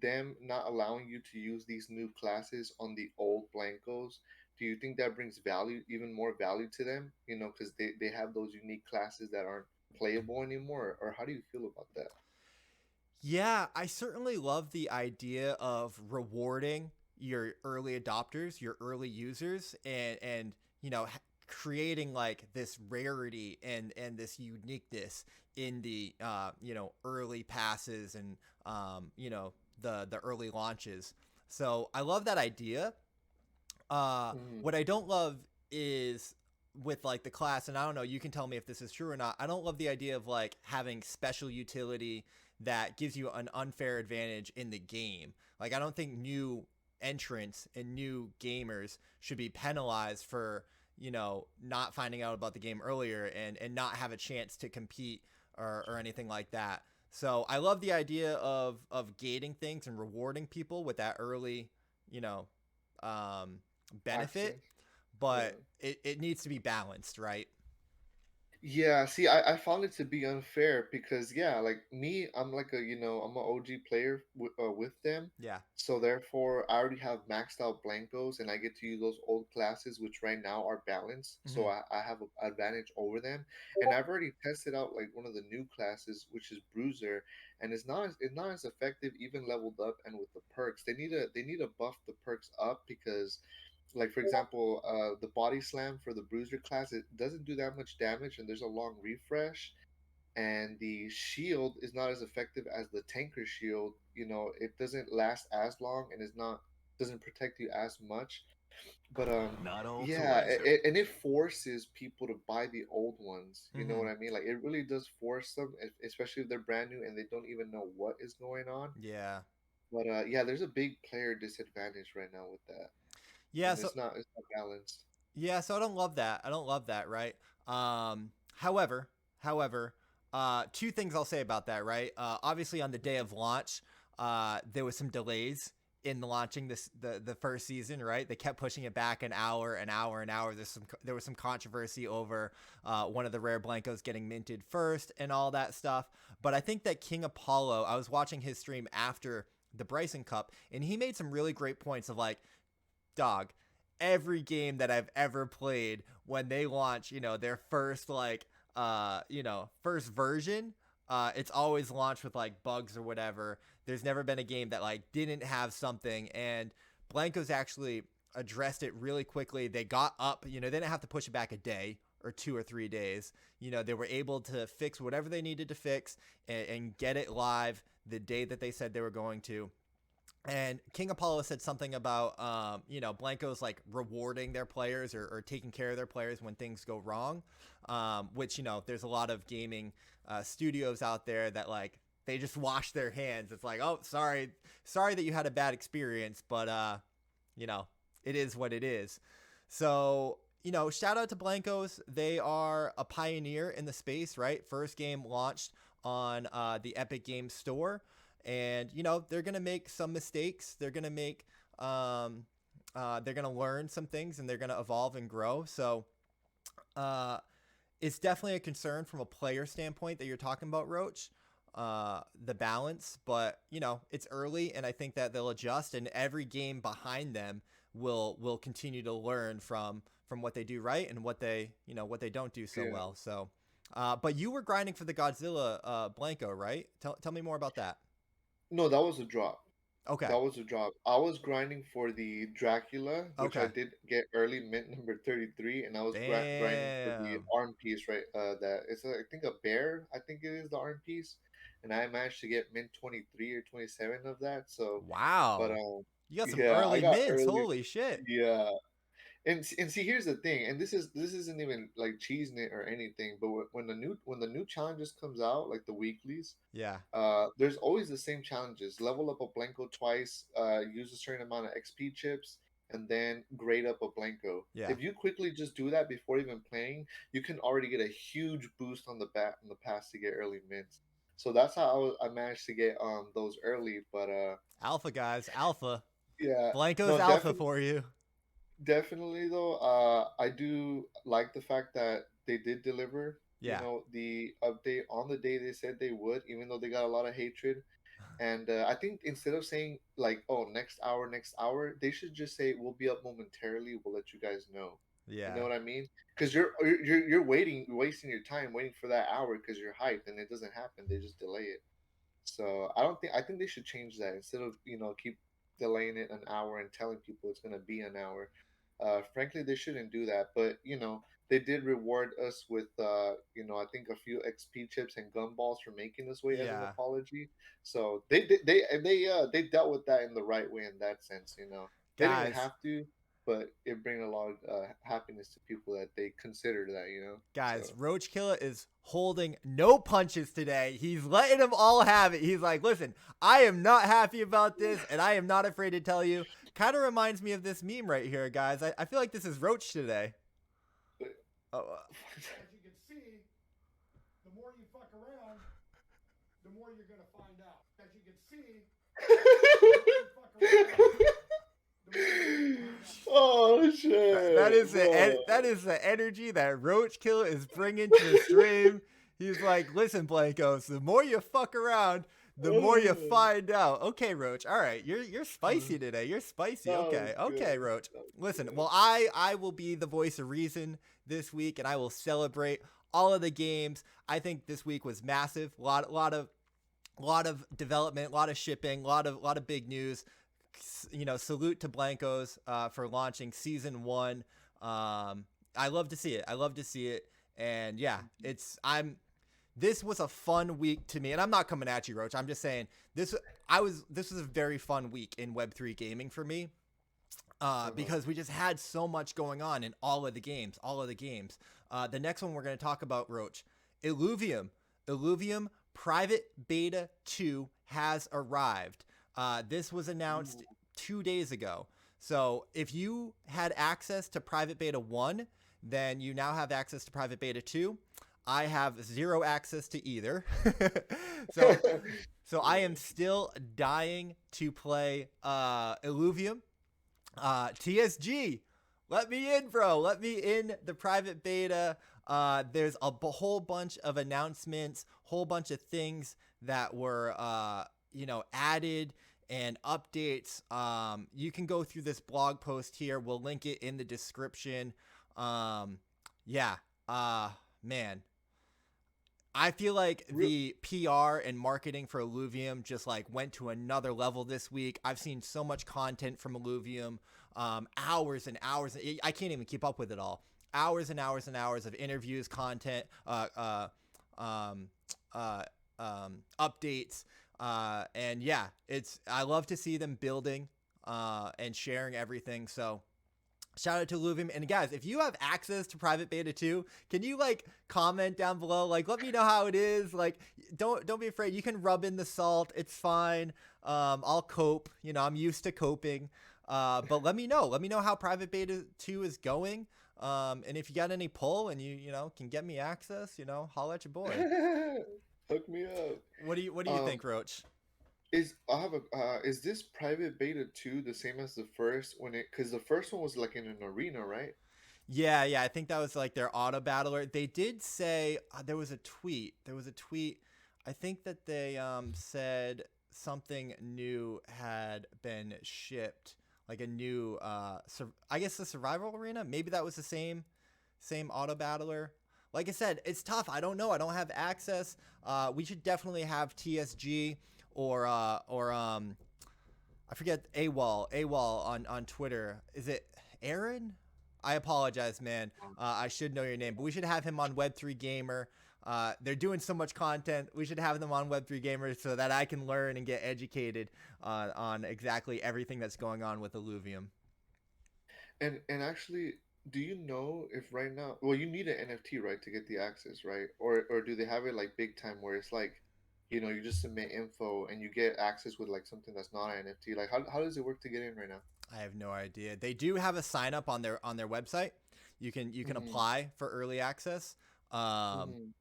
Speaker 2: them not allowing you to use these new classes on the old blancos, do you think that brings value, even more value to them? You know, because they have those unique classes that aren't playable anymore. Or how do you feel about that?
Speaker 1: Yeah, I certainly love the idea of rewarding your early adopters, your early users, and you know creating like this rarity and this uniqueness in the you know early passes and you know the early launches. So I love that idea. What I don't love is with like the class, and I don't know, you can tell me if this is true or not. I don't love the idea of like having special utility that gives you an unfair advantage in the game. Like I don't think new entrants and new gamers should be penalized for, you know, not finding out about the game earlier and not have a chance to compete or anything like that. So I love the idea of gating things and rewarding people with that early, you know, benefit,
Speaker 2: Access.
Speaker 1: but it needs to be balanced, right?
Speaker 2: Yeah, see, I found it to be unfair because yeah, like me, I'm like a I'm an OG player with them,
Speaker 1: Yeah.
Speaker 2: so therefore I already have maxed out blancos and I get to use those old classes which right now are balanced, so
Speaker 1: Mhm.
Speaker 2: I have an advantage over them, and I've already tested out like one of the new classes which is Bruiser, and it's not as effective even leveled up and with the perks. They need to buff the perks up because like for example the body slam for the bruiser class, it doesn't do that much damage and there's a long refresh, and the shield is not as effective as the tanker shield. You know, it doesn't last as long and is not doesn't protect you as much, but
Speaker 17: Not all
Speaker 2: yeah,
Speaker 17: toys are.
Speaker 2: and it forces people to buy the old ones, you know what
Speaker 1: Mhm.
Speaker 2: I mean? Like it really does force them, especially if they're brand new and they don't even know what is going on.
Speaker 1: Yeah.
Speaker 2: But yeah, there's a big player disadvantage right now with that,
Speaker 1: Yeah,
Speaker 2: and
Speaker 1: so
Speaker 2: it's not balanced.
Speaker 1: yeah, so I don't love that. I don't love that, right? However, two things I'll say about that, right? Obviously, on the day of launch, there was some delays in launching the first season, right? They kept pushing it back an hour, an hour, an hour. There was some controversy over one of the rare blancos getting minted first and all that stuff. But I think that King Apollo, I was watching his stream after the Bryson Cup, and he made some really great points of like, dog, every game that I've ever played when they launch, you know, their first like you know, first version, it's always launched with like bugs or whatever. There's never been a game that like didn't have something, and Blanco's actually addressed it really quickly. They got up, you know, they didn't have to push it back a day or 2 or 3 days. You know, they were able to fix whatever they needed to fix and get it live the day that they said they were going to. And King Apollo said something about, you know, Blanco's like rewarding their players or taking care of their players when things go wrong, which, you know, there's a lot of gaming studios out there that like they just wash their hands. It's like, oh, sorry that you had a bad experience, but, you know, it is what it is. So, you know, shout out to Blancos. They are a pioneer in the space, right? First game launched on the Epic Games Store, and you know they're gonna make some mistakes. They're gonna learn some things, and they're gonna evolve and grow. So it's definitely a concern from a player standpoint that you're talking about, Roach, the balance. But you know it's early, and I think that they'll adjust, and every game behind them will continue to learn from what they do right and what they don't do so
Speaker 2: Yeah.
Speaker 1: well. So but you were grinding for the Godzilla Blanco, right? Tell me more about that.
Speaker 2: No, that was a drop.
Speaker 1: Okay.
Speaker 2: That was a drop. I was grinding for the Dracula, which I
Speaker 1: Okay.
Speaker 2: did get early mint number 33, and I was grinding for the
Speaker 1: Damn.
Speaker 2: arm piece, right? That it's I think a bear. I think it is the arm piece, and I managed to get mint 23 or 27 of that. So, but
Speaker 1: Wow. You got some
Speaker 2: yeah, I
Speaker 1: early
Speaker 2: got
Speaker 1: mints.
Speaker 2: early.
Speaker 1: Holy shit.
Speaker 2: Yeah, and see, here's the thing, and this isn't even like cheesing it or anything, but when the new challenges comes out, like the weeklies,
Speaker 1: Yeah.
Speaker 2: there's always the same challenges: level up a blanco twice, use a certain amount of XP chips, and then grade up a blanco.
Speaker 1: Yeah.
Speaker 2: If you quickly just do that before even playing, you can already get a huge boost on the pass to get early mints. So that's how I managed to get those early, but
Speaker 1: Alpha guys, alpha.
Speaker 2: yeah,
Speaker 1: Blanco's
Speaker 2: no,
Speaker 1: alpha
Speaker 2: definitely.
Speaker 1: for you.
Speaker 2: Definitely though, I do like the fact that they did deliver.
Speaker 1: Yeah.
Speaker 2: You know, the update on the day they said they would, even though they got a lot of hatred. And I think instead of saying like, "Oh, next hour," they should just say, "We'll be up momentarily. We'll let you guys know." You know
Speaker 1: Yeah.
Speaker 2: what I mean? Because you're waiting, wasting your time waiting for that hour because you're hyped, and it doesn't happen. They just delay it. So I think they should change that instead of keep delaying it an hour and telling people it's gonna be an hour. Frankly, they shouldn't do that. But they did reward us with I think a few XP chips and gumballs for making us wait as an
Speaker 1: Yeah.
Speaker 2: apology. So they dealt with that in the right way in that sense. They didn't even
Speaker 1: Guys,
Speaker 2: have to, but it bring a lot of happiness to people that they consider that.
Speaker 1: Guys,
Speaker 2: So.
Speaker 1: Roachkilla is holding no punches today. He's letting them all have it. He's like, listen, I am not happy about this, and I am not afraid to tell you. Kind of reminds me of this meme right here, guys. I feel like this is Roach today.
Speaker 17: As you can see, the more you fuck around, the more you're going to find out. As you can see,
Speaker 2: oh shit!
Speaker 1: That is the energy that Roachkilla is bringing to the stream. He's like, listen, Blancos, the more you fuck around, the more you find out. Okay, Roach. All right, you're spicy today. You're spicy. Okay, Roach. Listen, well, I will be the voice of reason this week, and I will celebrate all of the games. I think this week was massive. A lot of development, a lot of shipping, a lot of big news. Salute to Blancos for launching season 1. I love to see it. And yeah, this was a fun week to me, and I'm not coming at you, Roach. I'm just saying this was a very fun week in Web3 gaming for me. Because we just had so much going on in all of the games. The next one we're going to talk about, Roach, Illuvium Private Beta 2 has arrived. This was announced 2 days ago. So if you had access to Private Beta 1, then you now have access to Private Beta 2. I have zero access to either. So I am still dying to play Illuvium. TSG, let me in, bro. Let me in the private beta. There's a whole bunch of announcements, whole bunch of things that were, added and updates. You can go through this blog post here. We'll link it in the description. Man, I feel like the PR and marketing for Illuvium just went to another level this week. I've seen so much content from Illuvium, hours and hours. I can't even keep up with it all. Hours and hours and hours of interviews, content, updates, and yeah, I love to see them building and sharing everything. So shout out to Illuvium. And guys, if you have access to Private Beta 2, can you comment down below? Let me know how it is. Don't be afraid. You can rub in the salt. It's fine. I'll cope. I'm used to coping. But let me know. Let me know how Private Beta 2 is going. And if you got any pull and you can get me access, holla at your boy.
Speaker 2: Hook me up.
Speaker 1: What do you think, Roach?
Speaker 2: Is this Private Beta 2 the same as the first because the first one was in an arena, right?
Speaker 1: Yeah, I think that was their auto battler. They did say there was a tweet. I think that they said something new had been shipped, a new I guess the survival arena. Maybe that was the same auto battler. Like I said, it's tough. I don't know. I don't have access. We should definitely have TSG or I forget AWOL on Twitter. Is it Aaron? I apologize, man. I should know your name, but we should have him on Web3 Gamer. They're doing so much content. We should have them on Web3 Gamer so that I can learn and get educated on exactly everything that's going on with Illuvium.
Speaker 2: And actually, do you know if right now? Well, you need an NFT, right, to get the access, right? Or do they have it big time where it's you just submit info and you get access with something that's not an NFT? How does it work to get in right now?
Speaker 1: I have no idea. They do have a sign up on their website. You can apply for early access. And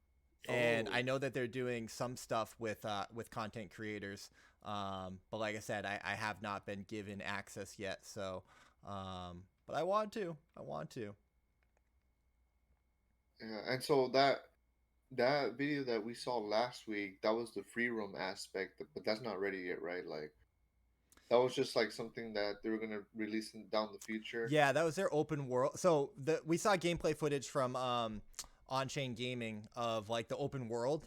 Speaker 1: I know that they're doing some stuff with content creators. But like I said, I have not been given access yet. So, but I want to.
Speaker 2: Yeah, and so that video that we saw last week, that was the free roam aspect, but that's not ready yet, right? Like that was just like something that they were gonna release down the future.
Speaker 1: Yeah, that was their open world. So we saw gameplay footage from On Chain Gaming of like the open world,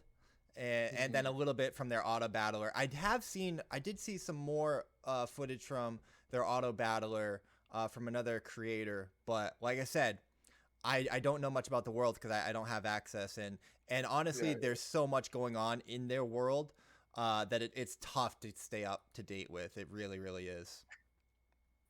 Speaker 1: and then a little bit from their auto battler. I did see some more footage from their auto battler from another creator, but like I said, I don't know much about the world because I don't have access, and honestly,
Speaker 2: Yeah.
Speaker 1: there's so much going on in their world that it's tough to stay up to date with. It really, really is.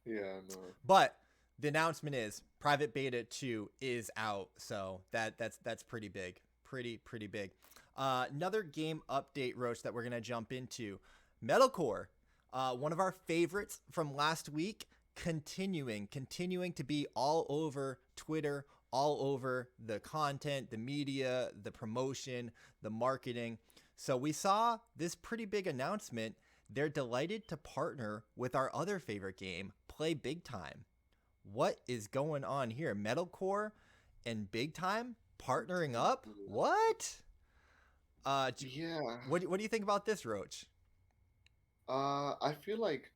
Speaker 2: Yeah, no.
Speaker 1: But the announcement is Private Beta 2 is out, so that's pretty big. Pretty big. Another game update, Roach, that we're gonna jump into. Metalcore, one of our favorites from last week, continuing to be all over Twitter, all over the content, the media, the promotion, the marketing. So we saw this pretty big announcement. They're delighted to partner with our other favorite game, Play Big Time. What is going on here? Metalcore and Big Time partnering up? What?
Speaker 2: Yeah.
Speaker 1: What do you think about this, Roach?
Speaker 2: I feel like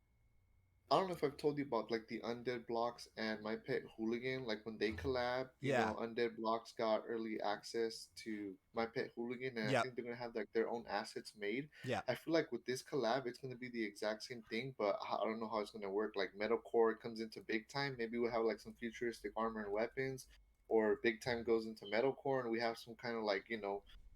Speaker 2: I don't know if I've told you about like the Undead Blocks and My Pet Hooligan. Like when they collab, you
Speaker 1: Yeah.
Speaker 2: know, Undead Blocks got early access to My Pet Hooligan, and I
Speaker 1: Yep.
Speaker 2: think they're gonna have like their own assets made.
Speaker 1: Yeah.
Speaker 2: I feel like with this collab, it's gonna be the exact same thing, but I don't know how it's gonna work. Like Metalcore comes into Big Time, maybe we'll have like some futuristic armor and weapons, or Big Time goes into Metalcore, and we have some kind of like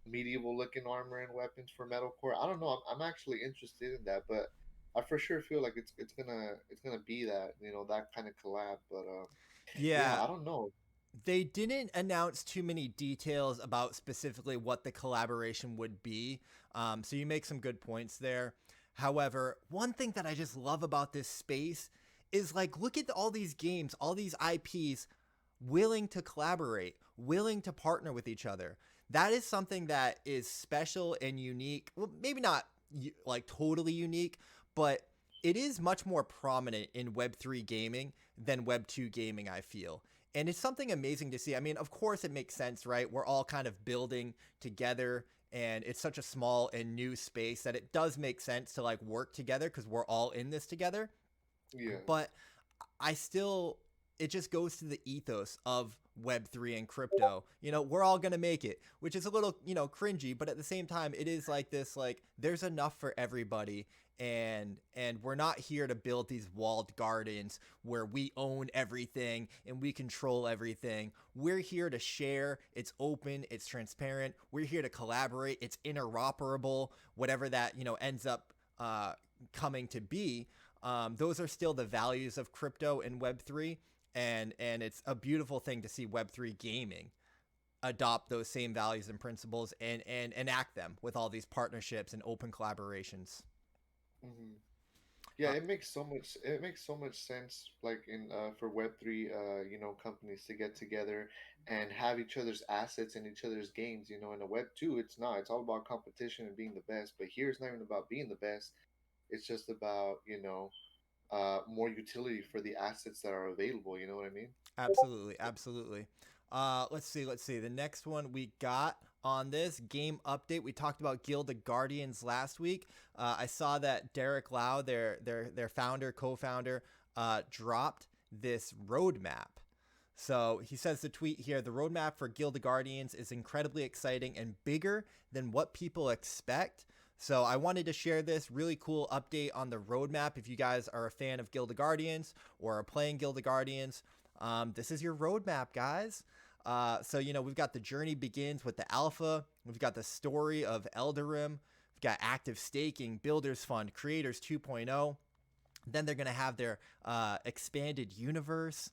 Speaker 2: medieval looking armor and weapons for Metalcore. I don't know. I'm actually interested in that, but I for sure feel like it's gonna be that that kind of collab, but
Speaker 1: Yeah.
Speaker 2: I don't know.
Speaker 1: They didn't announce too many details about specifically what the collaboration would be. So you make some good points there. However, one thing that I just love about this space is like, look at all these games, all these IPs willing to collaborate, willing to partner with each other. That is something that is special and unique. Well, maybe not like totally unique, but it is much more prominent in Web3 gaming than Web2 gaming, I feel. And it's something amazing to see. I mean, of course it makes sense, right? We're all kind of building together, and it's such a small and new space that it does make sense to like work together because we're all in this together.
Speaker 2: Yeah.
Speaker 1: But it just goes to the ethos of Web3 and crypto. We're all going to make it, which is a little, cringy, but at the same time, it is like this, like there's enough for everybody. And we're not here to build these walled gardens where we own everything and we control everything. We're here to share. It's open. It's transparent. We're here to collaborate. It's interoperable, whatever that, ends up coming to be. Those are still the values of crypto and Web3. And it's a beautiful thing to see Web3 gaming adopt those same values and principles and enact them with all these partnerships and open collaborations.
Speaker 2: Mm-hmm. Yeah, it makes so much sense. Like for Web3, companies to get together and have each other's assets in each other's games. In a Web2, it's not. It's all about competition and being the best. But here, it's not even about being the best. It's just about more utility for the assets that are available. You know what I mean?
Speaker 1: Absolutely. Let's see. The next one we got on this game update, we talked about Guild of Guardians last week. I saw that Derek Lau, their co-founder, dropped this roadmap. So he says the tweet here, the roadmap for Guild of Guardians is incredibly exciting and bigger than what people expect. So I wanted to share this really cool update on the roadmap. If you guys are a fan of Guild of Guardians or are playing Guild of Guardians, this is your roadmap, guys. So we've got the journey begins with the alpha. We've got the story of Eldarim. We've got active staking, builders fund, creators 2.0. Then they're going to have their expanded universe,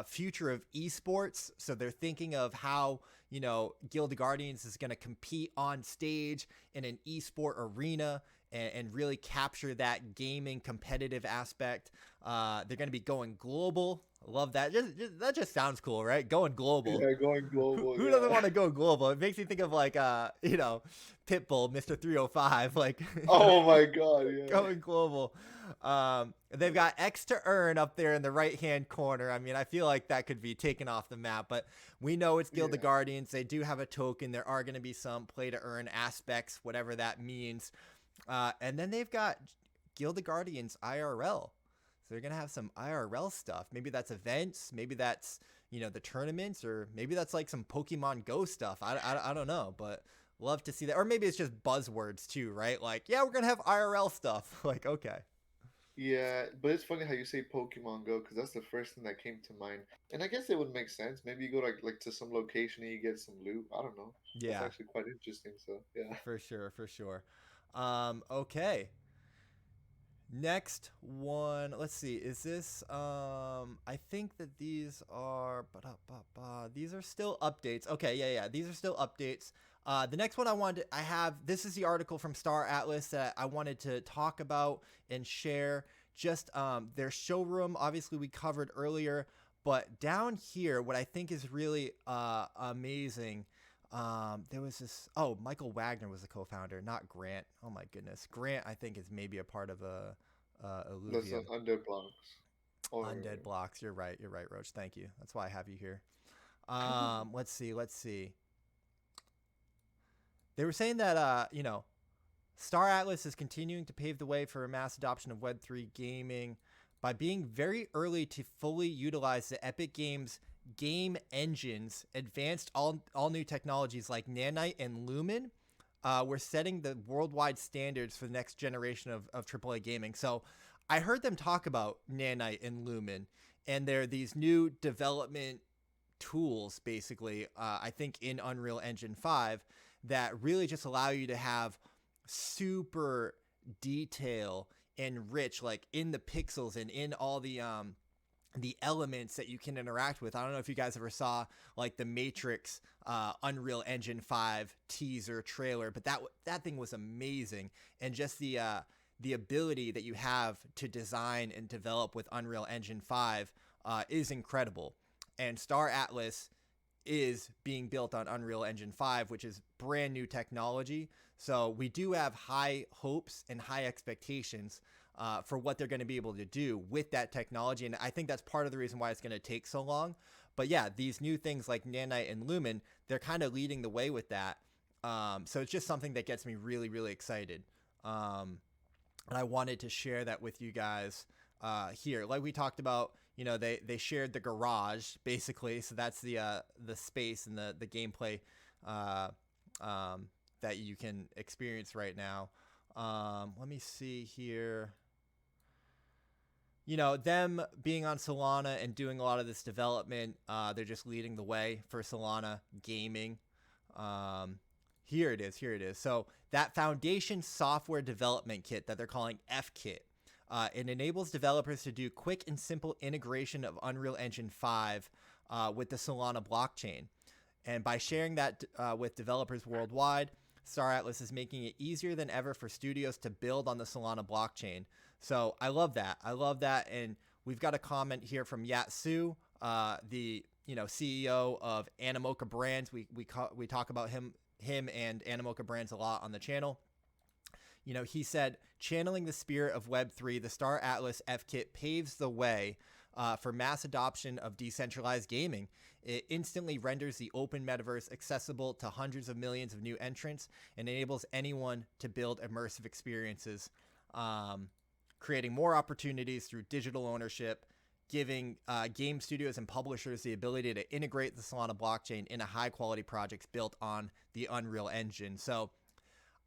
Speaker 1: future of esports. So they're thinking of how, Guild of Guardians is going to compete on stage in an esport arena and really capture that gaming competitive aspect. They're going to be going global. I love that. That just sounds cool, right? Going global.
Speaker 2: Yeah, going global.
Speaker 1: Who doesn't want to go global? It makes me think of like Pitbull, Mr. 305, like
Speaker 2: Oh my god, yeah.
Speaker 1: going global. They've got X to earn up there in the right-hand corner. I mean, I feel like that could be taken off the map, but we know it's Guild of Guardians. They do have a token. There are going to be some play to earn aspects, whatever that means. And then they've got Guild of Guardians IRL. So they're going to have some IRL stuff. Maybe that's events. Maybe that's, the tournaments, or maybe that's like some Pokemon Go stuff. I don't know, but love to see that. Or maybe it's just buzzwords too, right? Like, yeah, we're going to have IRL stuff. Like, okay.
Speaker 2: Yeah, but it's funny how you say Pokemon Go, because that's the first thing that came to mind. And I guess it would make sense. Maybe you go like to some location and you get some loot. I don't know.
Speaker 1: Yeah.
Speaker 2: That's actually quite interesting. So, yeah.
Speaker 1: For sure. Okay. Next one, let's see. Is this I think that these are these are still updates. Okay, yeah. These are still updates. The next one this is the article from Star Atlas that I wanted to talk about and share. Just their showroom, obviously we covered earlier, but down here, what I think is really amazing, there was this, Michael Wagner was the co-founder, not Grant. Oh my goodness. Grant, I think, is maybe a part of
Speaker 2: That's
Speaker 1: Illuvium.
Speaker 2: Undead Blocks.
Speaker 1: Undead Blocks. You're right, Roach. Thank you. That's why I have you here. Let's see. They were saying that, Star Atlas is continuing to pave the way for a mass adoption of Web3 gaming by being very early to fully utilize the Epic Games game engines, advanced all new technologies like Nanite and Lumen. We're setting the worldwide standards for the next generation of AAA gaming. So I heard them talk about Nanite and Lumen, and they're these new development tools, basically, I think in Unreal Engine 5, that really just allow you to have super detail and rich, like in the pixels and in all the elements that you can interact with. I don't know if you guys ever saw like the Matrix Unreal Engine 5 teaser trailer, but that thing was amazing. And just the ability that you have to design and develop with Unreal Engine 5 is incredible. And Star Atlas is being built on Unreal Engine 5, which is brand new technology. So we do have high hopes and high expectations for what they're going to be able to do with that technology. And I think that's part of the reason why it's going to take so long. But yeah, these new things like Nanite and Lumen, they're kind of leading the way with that. So it's just something that gets me really, really excited. And I wanted to share that with you guys here. Like we talked about, they shared the garage basically. So that's the space and the gameplay that you can experience right now. Let me see here. Them being on Solana and doing a lot of this development, they're just leading the way for Solana gaming. Here it is. So that foundation software development kit that they're calling F-Kit, it enables developers to do quick and simple integration of Unreal Engine 5 with the Solana blockchain. And by sharing that with developers worldwide, Star Atlas is making it easier than ever for studios to build on the Solana blockchain. So I love that. And we've got a comment here from Yatsu, the CEO of Animoca Brands. We talk about him and Animoca Brands a lot on the channel. He said, channeling the spirit of Web3, the Star Atlas F-Kit paves the way for mass adoption of decentralized gaming. It instantly renders the open metaverse accessible to hundreds of millions of new entrants and enables anyone to build immersive experiences, creating more opportunities through digital ownership, giving game studios and publishers the ability to integrate the Solana blockchain into high-quality projects built on the Unreal Engine. So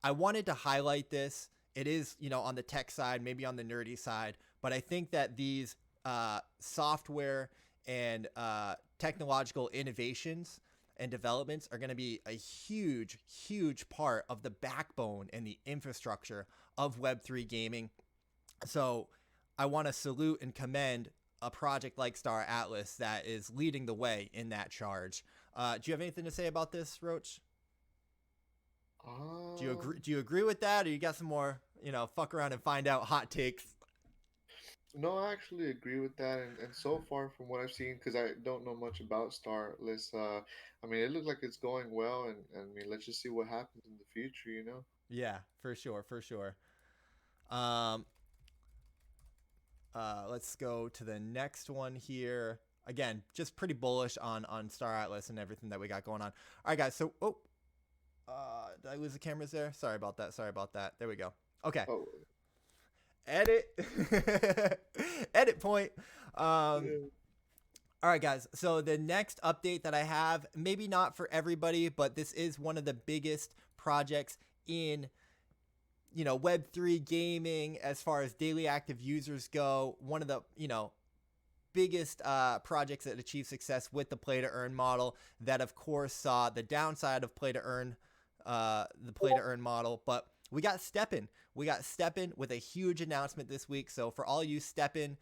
Speaker 1: I wanted to highlight this. It is, on the tech side, maybe on the nerdy side, but I think that these software and technological innovations and developments are going to be a huge, huge part of the backbone and the infrastructure of Web3 gaming. So I want to salute and commend a project like Star Atlas that is leading the way in that charge. Do you have anything to say about this, Roach? Do you agree with that, or you got some more, fuck around and find out hot takes?
Speaker 2: No, I actually agree with that, and so far from what I've seen, because I don't know much about Starless, I mean, it looks like it's going well, and I mean, let's just see what happens in the future, you know?
Speaker 1: Yeah, for sure, for sure. Um, let's go to the next one here. Again, just pretty bullish on Star Atlas and everything that we got going on. All right, guys. So, did I lose the cameras there? Sorry about that. Sorry about that. There we go. Okay.
Speaker 2: Oh.
Speaker 1: Edit. Edit point. All right, guys. So the next update that I have, maybe not for everybody, but this is one of the biggest projects in Web3 gaming as far as daily active users go. One of the biggest projects that achieved success with the play to earn model, that of course saw the downside of play to earn model. But we got Steppen with a huge announcement this week. So for all you Steppen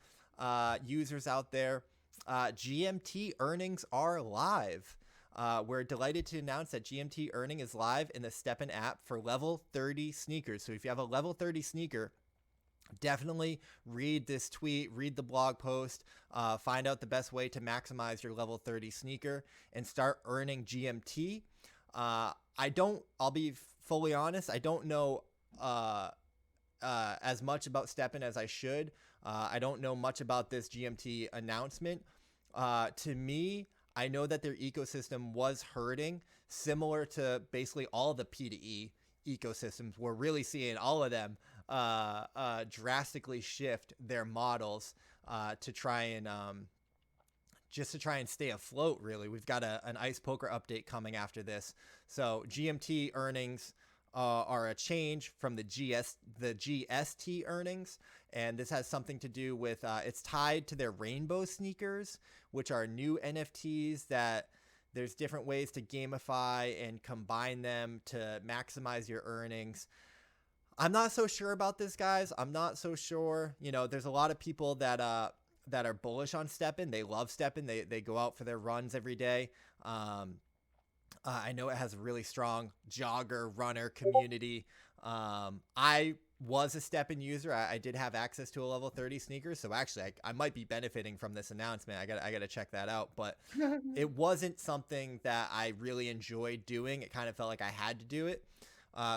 Speaker 1: users out there, GMT earnings are live. We're delighted to announce that GMT earning is live in the Steppen app for level 30 sneakers. So if you have a level 30 sneaker, definitely read this tweet, read the blog post, find out the best way to maximize your level 30 sneaker and start earning GMT. I'll be fully honest, I don't know as much about Steppen as I should. I don't know much about this GMT announcement. To me, I know that their ecosystem was hurting, similar to basically all the P2E ecosystems. We're really seeing all of them drastically shift their models to try and stay afloat. Really, we've got an Ice Poker update coming after this. So GMT earnings are a change from the GST earnings, and this has something to do with it's tied to their rainbow sneakers, which are new NFTs that there's different ways to gamify and combine them to maximize your earnings. I'm not so sure about this, guys. I'm not so sure. There's a lot of people that are bullish on Steppen. They love Steppen. They go out for their runs every day. I know it has a really strong jogger runner community. I was a Steppen user. I did have access to a level 30 sneaker, so actually I might be benefiting from this announcement. I got to check that out, but it wasn't something that I really enjoyed doing. It kind of felt like I had to do it.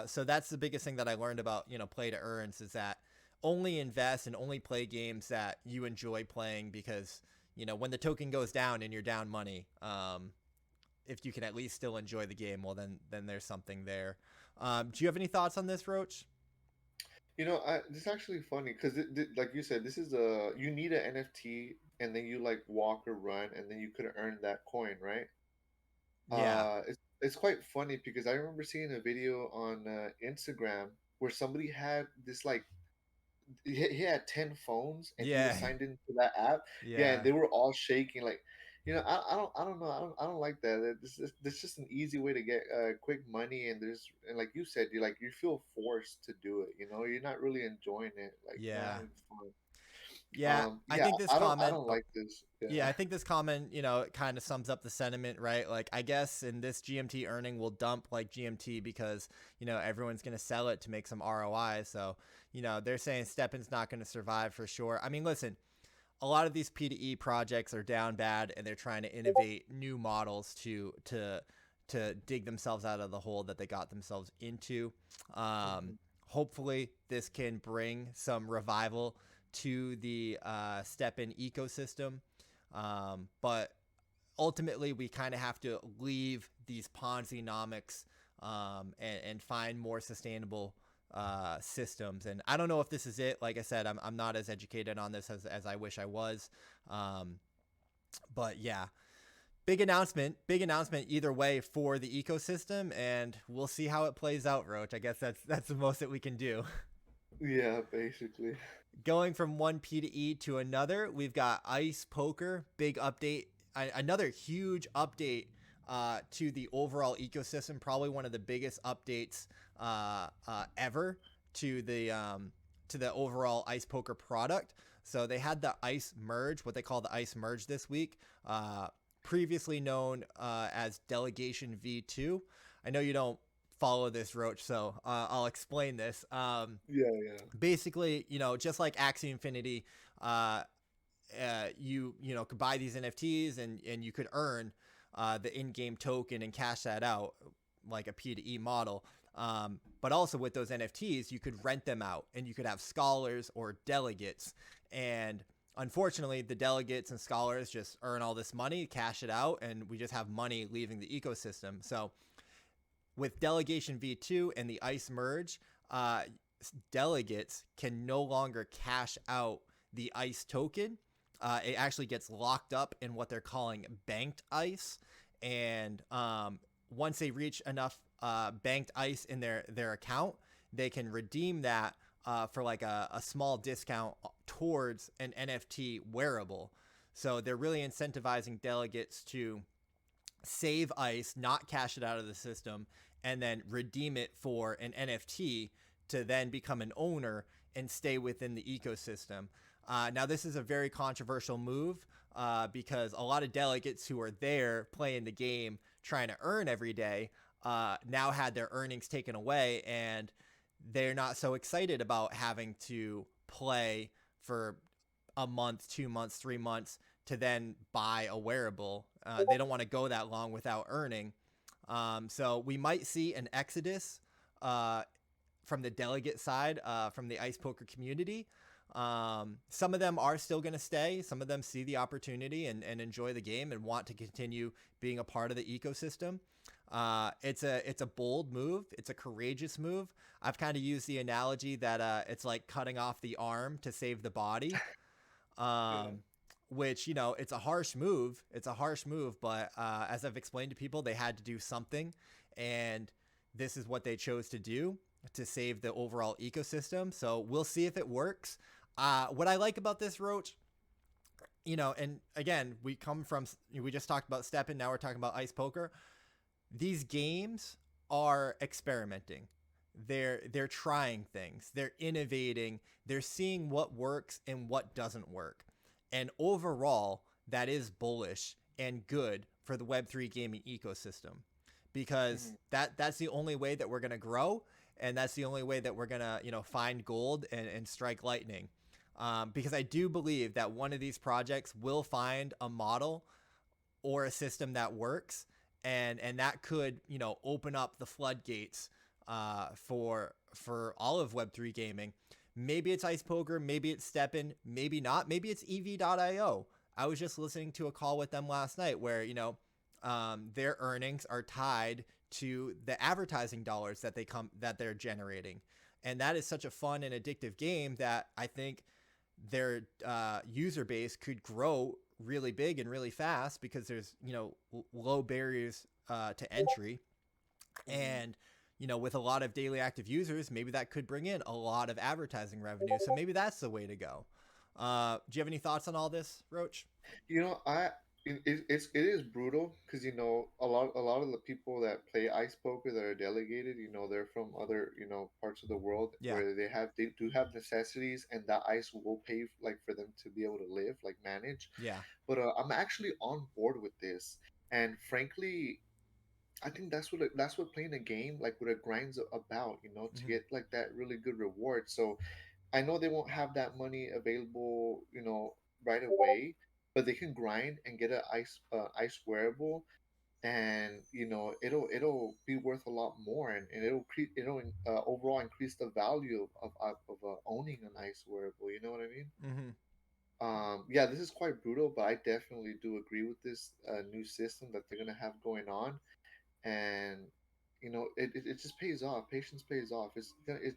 Speaker 1: So that's the biggest thing that I learned about play to earns, is that only invest and only play games that you enjoy playing, because when the token goes down and you're down money, if you can at least still enjoy the game, well, then there's something there. Do you have any thoughts on this, Roach?
Speaker 2: This is actually funny because, like you said, this is you need an NFT, and then you like walk or run, and then you could earn that coin, right?
Speaker 1: Yeah.
Speaker 2: It's quite funny because I remember seeing a video on Instagram where somebody had this like he had 10 phones and he was signed into that app. Yeah, and they were all shaking. Like, I don't know. I don't like that. This just an easy way to get quick money, and like you said, you feel forced to do it. You're not really enjoying it. Like, you're not having fun.
Speaker 1: I think this comment.
Speaker 2: I don't like this.
Speaker 1: Yeah, I think this comment, it kind of sums up the sentiment, right? Like, I guess in this GMT earning, we'll dump like GMT because everyone's gonna sell it to make some ROI. So they're saying Steppen's not gonna survive for sure. I mean, listen, a lot of these P2E projects are down bad, and they're trying to innovate new models to dig themselves out of the hole that they got themselves into. Hopefully, this can bring some revival to the Steppen ecosystem. But ultimately, we kind of have to leave these Ponzi-nomics and find more sustainable systems. And I don't know if this is it. Like I said, I'm not as educated on this as I wish I was. But yeah, big announcement either way for the ecosystem, and we'll see how it plays out, Roach. I guess that's the most that we can do.
Speaker 2: Yeah, basically.
Speaker 1: Going from one P2E to another, we've got Ice Poker, big update, another huge update to the overall ecosystem, probably one of the biggest updates ever to the overall Ice Poker product. So they had the Ice Merge, what they call the Ice Merge this week, previously known as Delegation V2. I know you don't follow this, Roach, so I'll explain this.
Speaker 2: Yeah, yeah.
Speaker 1: Basically, just like Axie Infinity, you could buy these NFTs and you could earn the in-game token and cash that out like a P2E model. But also with those NFTs, you could rent them out and you could have scholars or delegates. And unfortunately, the delegates and scholars just earn all this money, cash it out, and we just have money leaving the ecosystem. So with Delegation V2 and the Ice merge, delegates can no longer cash out the Ice token. It actually gets locked up in what they're calling banked Ice. And once they reach enough banked Ice in their account, they can redeem that for like a small discount towards an NFT wearable. So they're really incentivizing delegates to save Ice, not cash it out of the system, and then redeem it for an NFT to then become an owner and stay within the ecosystem. Now, this is a very controversial move because a lot of delegates who are there playing the game, trying to earn every day, now had their earnings taken away, and they're not so excited about having to play for a month, 2 months, 3 months to then buy a wearable. They don't want to go that long without earning. So we might see an exodus from the delegate side, from the Ice Poker community. Some of them are still going to stay. Some of them see the opportunity and enjoy the game and want to continue being a part of the ecosystem. It's a bold move. It's a courageous move. I've kind of used the analogy that it's like cutting off the arm to save the body. Which, it's a harsh move. It's a harsh move, but as I've explained to people, they had to do something, and this is what they chose to do to save the overall ecosystem. So we'll see if it works. What I like about this, Roach, and again, we just talked about Steppen, now we're talking about Ice Poker. These games are experimenting. They're trying things. They're innovating. They're seeing what works and what doesn't work. And overall, that is bullish and good for the Web3 gaming ecosystem, because that's the only way that we're going to grow. And that's the only way that we're going to, find gold and strike lightning. Because I do believe that one of these projects will find a model or a system that works. And that could, open up the floodgates for all of Web3 gaming. Maybe it's Ice Poker, maybe it's Steppen, maybe not. Maybe it's EV.io. I was just listening to a call with them last night where, their earnings are tied to the advertising dollars that they're generating. And that is such a fun and addictive game that I think their user base could grow really big and really fast because there's, low barriers to entry. And with a lot of daily active users, maybe that could bring in a lot of advertising revenue. So maybe that's the way to go. Do you have any thoughts on all this, Roach?
Speaker 2: It is brutal because a lot of the people that play Ice Poker that are delegated, they're from other parts of the world where they do have necessities, and that Ice will pay for them to be able to live, manage.
Speaker 1: Yeah.
Speaker 2: But I'm actually on board with this, and frankly, I think that's what playing a game with a grind's about, to get that really good reward. So I know they won't have that money available, right away, but they can grind and get an ice wearable, and it'll be worth a lot more, and it'll overall increase the value of owning an ice wearable. You know what I mean? Yeah, this is quite brutal, but I definitely do agree with this new system that they're gonna have going on. And it just pays off. Patience pays off. It's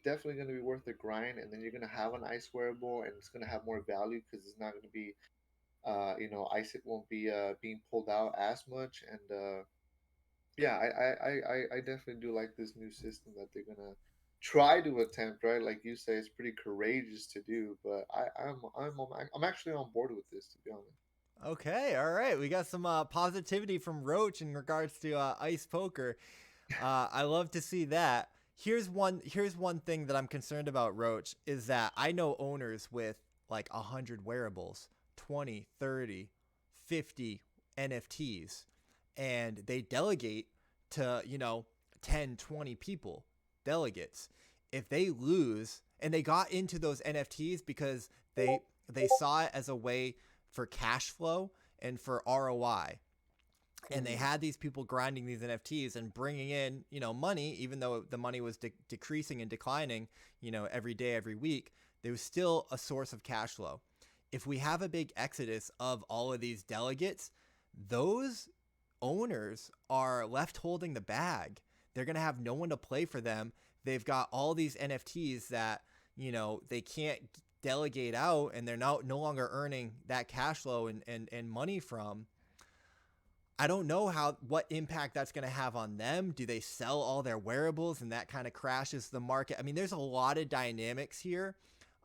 Speaker 2: definitely going to be worth the grind, and then you're going to have an ice wearable, and it's going to have more value because it's not going to be ice, it won't be being pulled out as much. And yeah, I definitely do like this new system that they're going to try to attempt, right? Like you say, it's pretty courageous to do, but I'm actually on board with this, to be honest.
Speaker 1: Okay, all right. We got some positivity from Roach in regards to Ice Poker. I love to see that. Here's one thing that I'm concerned about, Roach, is that I know owners with 100 wearables, 20, 30, 50 NFTs, and they delegate to 10, 20 people, delegates. If they lose, and they got into those NFTs because they saw it as a way for cash flow and for ROI. And they had these people grinding these NFTs and bringing in, money, even though the money was decreasing and declining, every day, every week, there was still a source of cash flow. If we have a big exodus of all of these delegates, those owners are left holding the bag. They're going to have no one to play for them. They've got all these NFTs that, they can't delegate out, and they're no longer earning that cash flow and money from. I don't know what impact that's going to have on them. Do they sell all their wearables and that kind of crashes the market? I mean, there's a lot of dynamics here.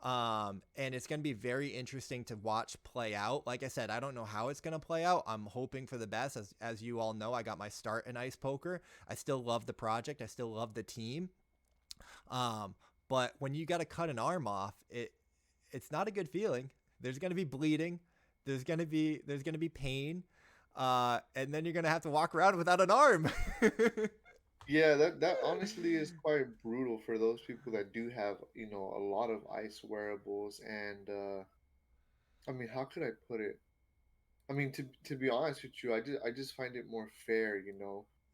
Speaker 1: And it's going to be very interesting to watch play out. Like I said, I don't know how it's going to play out. I'm hoping for the best. As you all know, I got my start in Ice Poker. I still love the project. I still love the team. But when you got to cut an arm off, it's not a good feeling. There's going to be bleeding. There's going to be pain. And then you're going to have to walk around without an arm.
Speaker 2: Yeah, that honestly is quite brutal for those people that do have, a lot of ice wearables. And I mean, how could I put it? I mean, to be honest with you, I just find it more fair,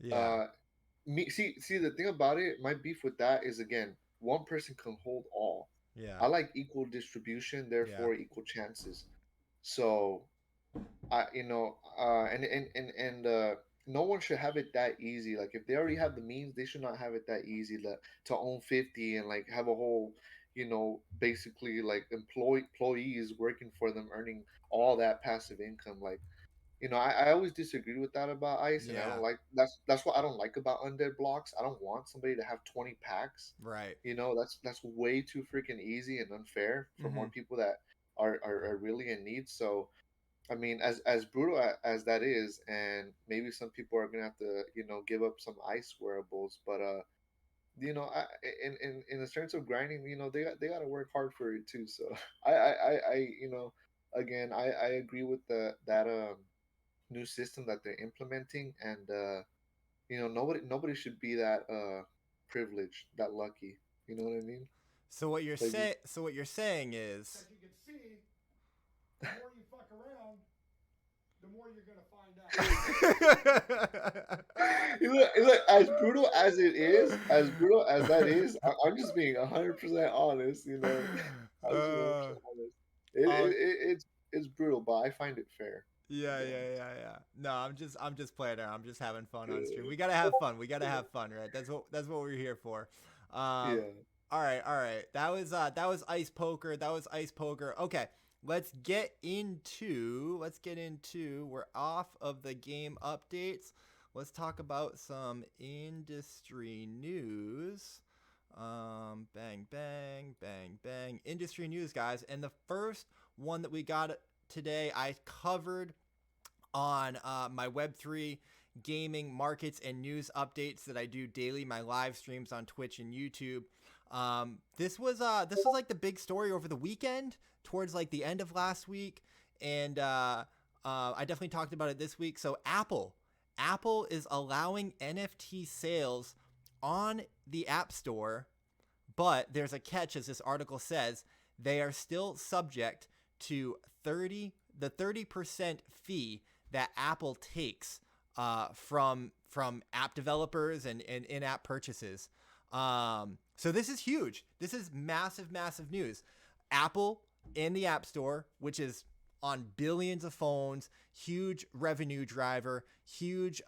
Speaker 1: Yeah.
Speaker 2: See the thing about it, my beef with that is, again, one person can hold all.
Speaker 1: Yeah.
Speaker 2: I like equal distribution, therefore equal chances. So and no one should have it that easy. Like, if they already have the means, they should not have it that easy to own 50 and like have a whole, basically like employees working for them, earning all that passive income. Like, I always disagree with that about Ice, and I
Speaker 1: Yeah.
Speaker 2: don't like that's what I don't like about undead blocks. I don't want somebody to have 20 packs.
Speaker 1: Right.
Speaker 2: That's way too freaking easy and unfair for more people that are really in need. So I mean, as brutal as that is, and maybe some people are gonna have to, give up some ice wearables, but in the terms of grinding, they got to work hard for it too. So again, I agree with that new system that they're implementing, and nobody should be that privileged, that lucky. You know what I mean?
Speaker 1: So what you're
Speaker 2: Like,
Speaker 1: saying? So what you're saying is,
Speaker 17: As you can see, the more you fuck around, the more you're gonna find out.
Speaker 2: Look, as brutal as it is, as brutal as that is, I'm just being 100% honest. I'm just being 100% honest. It's brutal, but I find it fair.
Speaker 1: Yeah. No, I'm just playing around. I'm just having fun on stream. We gotta have fun. We gotta have fun, right? That's what we're here for.
Speaker 2: Yeah.
Speaker 1: All right. That was Ice Poker. That was Ice Poker. Okay, let's get into. We're off of the game updates. Let's talk about some industry news. Bang, bang, bang, bang. Industry news, guys. And the first one that we got today, I covered on my Web3 gaming markets and news updates that I do daily, my live streams on Twitch and YouTube. This was like the big story over the weekend, towards like the end of last week, and I definitely talked about it this week. So Apple is allowing NFT sales on the App Store, but there's a catch, as this article says. They are still subject to the 30% fee that Apple takes from app developers and in-app purchases. So this is huge. This is massive news. Apple in the App Store, which is on billions of phones, huge revenue driver, huge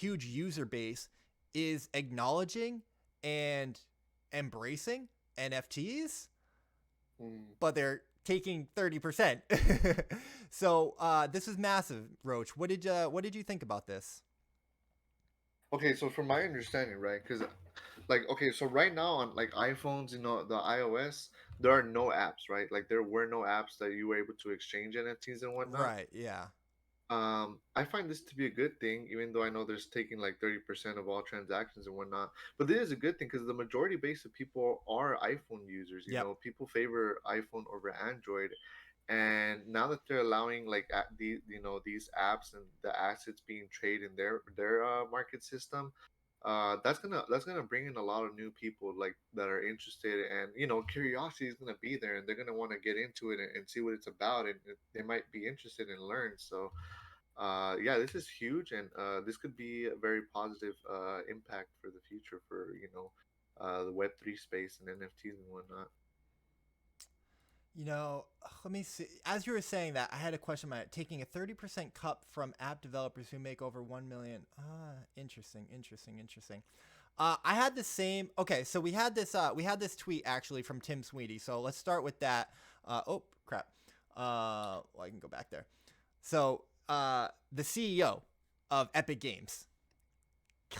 Speaker 1: user base, is acknowledging and embracing NFTs, but they're taking 30%. So this is massive. Roach, what did you think about this?
Speaker 2: Okay, so from my understanding, right? Because so right now on like iPhones, the iOS, there are no apps, right? Like, there were no apps that you were able to exchange NFTs and whatnot.
Speaker 1: Right. Yeah.
Speaker 2: I find this to be a good thing, even though I know there's taking like 30% of all transactions and whatnot. But this is a good thing because the majority base of people are iPhone users. People favor iPhone over Android, and now that they're allowing like these apps and the assets being traded in their market system, that's gonna bring in a lot of new people like that are interested, and curiosity is gonna be there, and they're gonna want to get into it and see what it's about, and they might be interested and learn. So yeah, this is huge, and this could be a very positive impact for the future for the Web3 space and NFTs and whatnot.
Speaker 1: Let me see. As you were saying that, I had a question about taking a 30% cut from app developers who make over 1 million. Interesting. I had the same. Okay, so we had this tweet actually from Tim Sweeney. So let's start with that. Oh crap. Well, I can go back there. So the CEO of Epic Games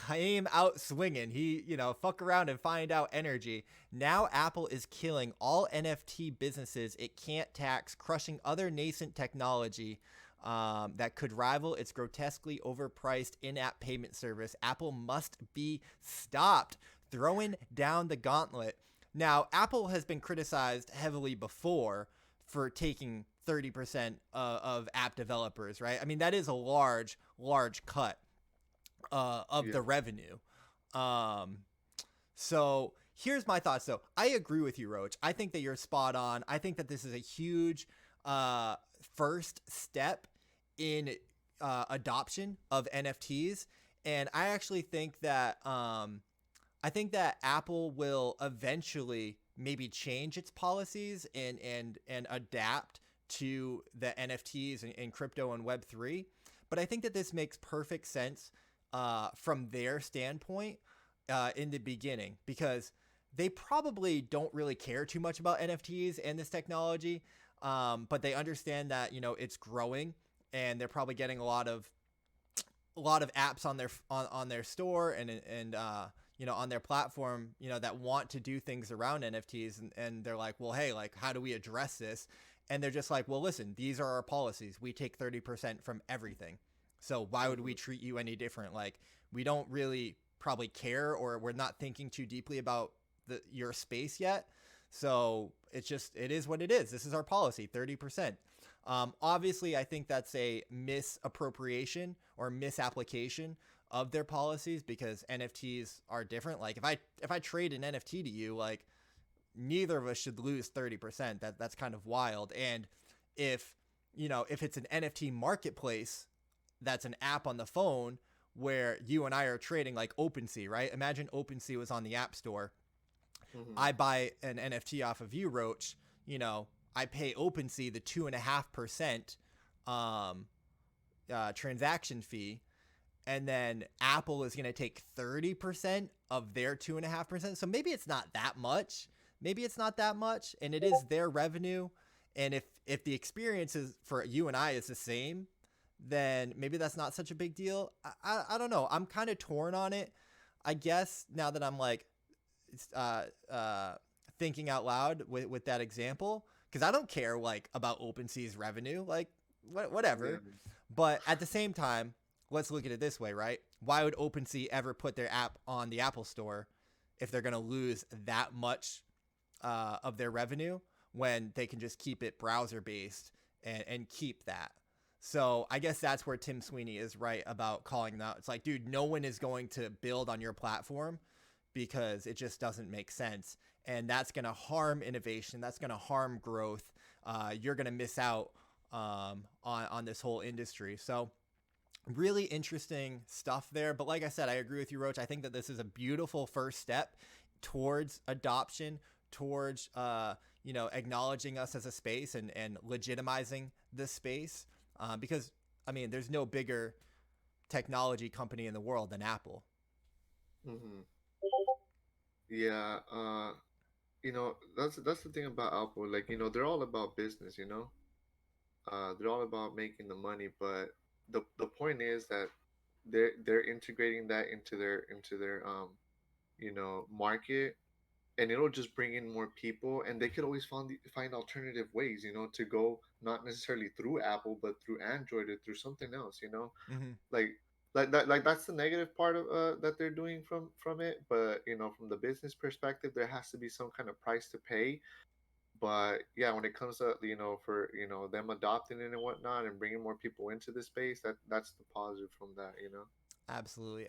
Speaker 1: came out swinging. He, fuck around and find out energy. Now Apple is killing all NFT businesses it can't tax, crushing other nascent technology that could rival its grotesquely overpriced in-app payment service. Apple must be stopped. Throwing down the gauntlet. Now, Apple has been criticized heavily before for taking 30% of app developers, right? I mean, that is a large cut of the revenue. So here's my thoughts though. I agree with you, Roach. I think that you're spot on. I think that this is a huge first step in adoption of NFTs. And I actually think that Apple will eventually maybe change its policies and adapt to the NFTs and crypto and Web3. But I think that this makes perfect sense from their standpoint in the beginning, because they probably don't really care too much about NFTs and this technology, but they understand that it's growing, and they're probably getting a lot of apps on their store and on their platform that want to do things around NFTs, and they're like, well, hey, like, how do we address this? And they're just like, well, listen, these are our policies. We take 30% from everything. So why would we treat you any different? Like, we don't really probably care, or we're not thinking too deeply about your space yet. So it is what it is. This is our policy, 30%. Obviously, I think that's a misappropriation or misapplication of their policies, because NFTs are different. Like, if I trade an NFT to you, like, neither of us should lose 30%. That's kind of wild. And if it's an NFT marketplace, that's an app on the phone where you and I are trading, like OpenSea, right? Imagine OpenSea was on the App Store. Mm-hmm. I buy an NFT off of you, Roach. I pay OpenSea the 2.5% transaction fee, and then Apple is going to take 30% of their 2.5%. So maybe it's not that much. And it is their revenue. And if the experience is for you and I is the same, then maybe that's not such a big deal. I don't know. I'm kind of torn on it. I guess now that I'm like thinking out loud with that example, because I don't care like about OpenSea's revenue, like whatever. Yeah. But at the same time, let's look at it this way, right? Why would OpenSea ever put their app on the Apple Store if they're going to lose that much of their revenue, when they can just keep it browser based and keep that? So I guess that's where Tim Sweeney is right about calling them out. It's like, dude, no one is going to build on your platform because it just doesn't make sense. And that's going to harm innovation. That's going to harm growth. You're going to miss out on this whole industry. So really interesting stuff there. But like I said, I agree with you, Roach. I think that this is a beautiful first step towards adoption, towards acknowledging us as a space and legitimizing this space. Because, I mean, there's no bigger technology company in the world than Apple.
Speaker 2: Mm-hmm. Yeah, that's the thing about Apple. Like, they're all about business. They're all about making the money. But the point is that they're integrating that into their market, and it'll just bring in more people, and they could always find alternative ways, to go, not necessarily through Apple, but through Android or through something else,
Speaker 1: Mm-hmm.
Speaker 2: like that's the negative part of that they're doing from it. But from the business perspective, there has to be some kind of price to pay. But yeah, when it comes to for them adopting it and whatnot and bringing more people into the space, that's the positive from that.
Speaker 1: Absolutely.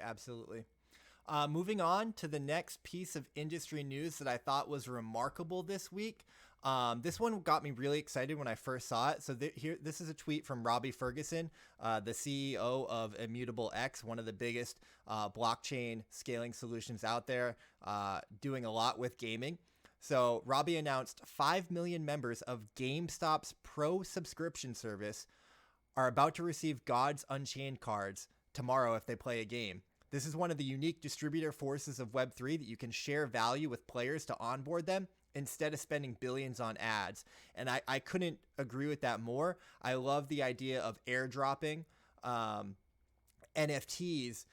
Speaker 1: Moving on to the next piece of industry news that I thought was remarkable this week. This one got me really excited when I first saw it. So this is a tweet from Robbie Ferguson, the CEO of Immutable X, one of the biggest blockchain scaling solutions out there, doing a lot with gaming. So Robbie announced 5 million members of GameStop's Pro subscription service are about to receive Gods Unchained cards tomorrow if they play a game. This is one of the unique distributor forces of Web3 that you can share value with players to onboard them instead of spending billions on ads. And I couldn't agree with that more. I love the idea of airdropping NFTs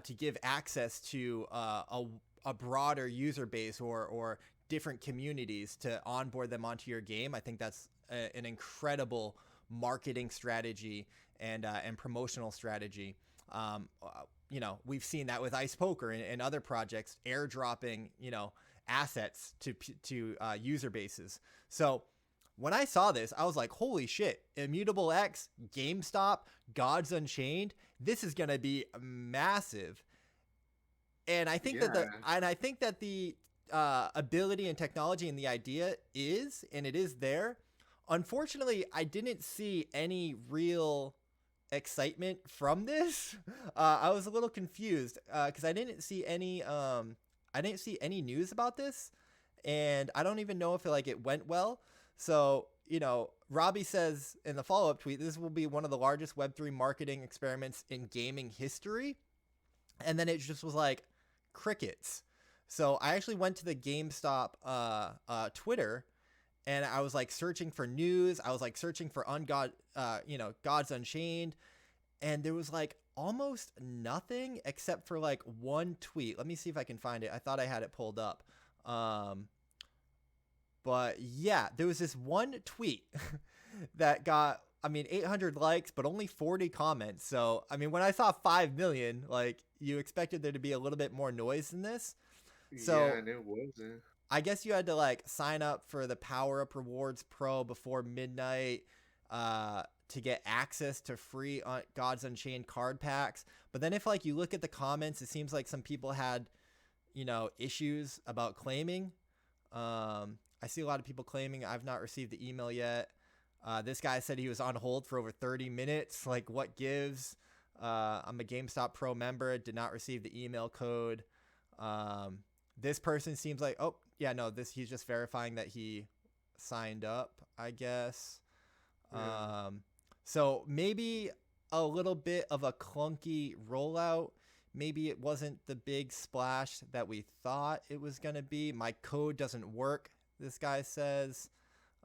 Speaker 1: to give access to a broader user base or different communities to onboard them onto your game. I think that's an incredible marketing strategy and promotional strategy. You know, we've seen that with Ice Poker and other projects, airdropping, you know, assets to user bases. So when I saw this, I was like, holy shit, Immutable X, GameStop, Gods Unchained, this is going to be massive. And I think that the ability and technology and the idea is, and it is there. Unfortunately, I didn't see any real excitement from this. I was a little confused because I didn't see any news about this, and I don't even know if it went well. So, you know, Robbie says in the follow-up tweet, this will be one of the largest Web3 marketing experiments in gaming history. And then it just was like crickets. So I actually went to the GameStop Twitter, and I was like searching for news. I was like searching for Gods Unchained, and there was like almost nothing except for like one tweet. Let me see if I can find it. I thought I had it pulled up. But yeah, there was this one tweet that got, 800 likes, but only 40 comments. So, when I saw 5 million, like, you expected there to be a little bit more noise than this. So,
Speaker 2: yeah, and it wasn't.
Speaker 1: I guess you had to like sign up for the Power Up Rewards Pro before midnight to get access to free Gods Unchained card packs. But then if like you look at the comments, it seems like some people had, issues about claiming. I see a lot of people claiming I've not received the email yet. This guy said he was on hold for over 30 minutes. Like, what gives? I'm a GameStop Pro member, did not receive the email code. This person seems like, he's just verifying that he signed up, I guess.
Speaker 2: Yeah.
Speaker 1: So maybe a little bit of a clunky rollout. Maybe it wasn't the big splash that we thought it was going to be. My code doesn't work, this guy says.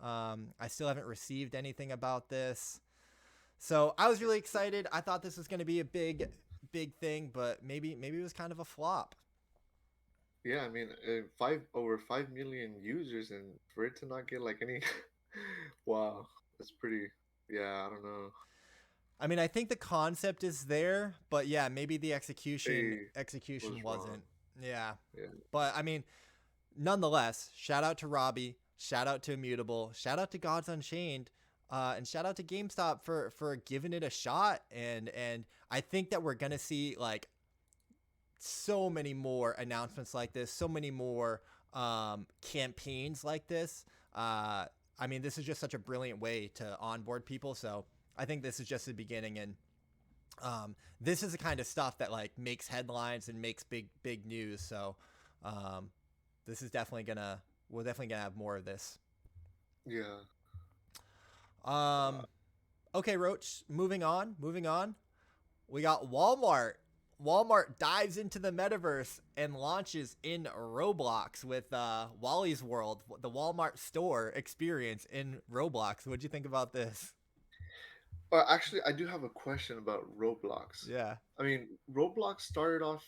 Speaker 1: I still haven't received anything about this. So I was really excited. I thought this was going to be a big thing, but maybe it was kind of a flop.
Speaker 2: Yeah, over 5 million users, and for it to not get like any, wow, that's pretty. Yeah, I don't know.
Speaker 1: I think the concept is there, but yeah, maybe the execution wasn't. Yeah. But nonetheless, shout out to Robbie, shout out to Immutable, shout out to Gods Unchained, and shout out to GameStop for giving it a shot. And I think that we're gonna see like so many more announcements like this, so many more campaigns like this. This is just such a brilliant way to onboard people. So I think this is just the beginning, and this is the kind of stuff that like makes headlines and makes big news. So this is we're definitely gonna have more of this.
Speaker 2: Yeah.
Speaker 1: Okay, Roach, moving on. We got Walmart. Walmart dives into the metaverse and launches in Roblox with Wally's World, the Walmart store experience in Roblox. What'd you think about this?
Speaker 2: Actually, I do have a question about Roblox.
Speaker 1: Yeah.
Speaker 2: Roblox started off,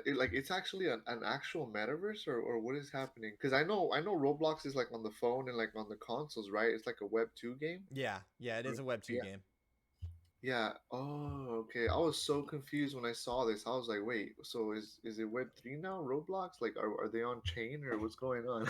Speaker 2: it's actually an actual metaverse, or what is happening? Because I know Roblox is like on the phone and like on the consoles, right? It's like a Web 2 game.
Speaker 1: Yeah, it is a Web 2 game.
Speaker 2: Yeah. Oh, okay. I was so confused when I saw this. I was like, wait, so is it Web 3 now, Roblox? Like, are they on chain, or what's going on?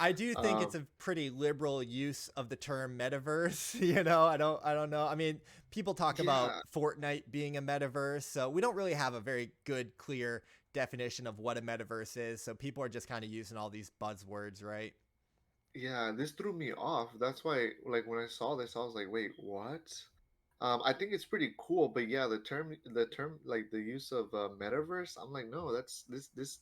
Speaker 1: I do think it's a pretty liberal use of the term metaverse. I don't know. People talk about Fortnite being a metaverse, so we don't really have a very good, clear definition of what a metaverse is. So people are just kind of using all these buzzwords, right?
Speaker 2: Yeah, this threw me off. That's why, like, when I saw this, I was like, wait, what? I think it's pretty cool, but yeah, the term, like the use of metaverse, I'm like, no, this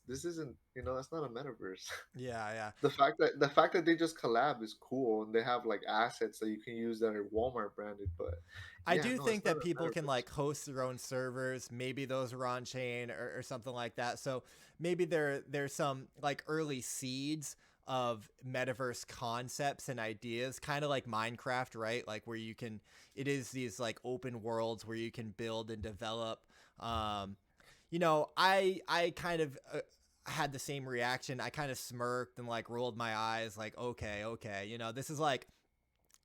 Speaker 2: isn't, that's not a metaverse.
Speaker 1: Yeah, yeah.
Speaker 2: The fact that they just collab is cool, and they have like assets that you can use that are Walmart branded, but
Speaker 1: I
Speaker 2: yeah,
Speaker 1: do
Speaker 2: no, it's
Speaker 1: think
Speaker 2: not
Speaker 1: that
Speaker 2: a
Speaker 1: people can
Speaker 2: metaverse.
Speaker 1: like host their own servers. Maybe those are on chain or something like that. So maybe there's some like early seeds of metaverse concepts and ideas, kind of like Minecraft, right? Like where it is these like open worlds where you can build and develop. I kind of had the same reaction. I kind of smirked and like rolled my eyes, like, okay, this is like,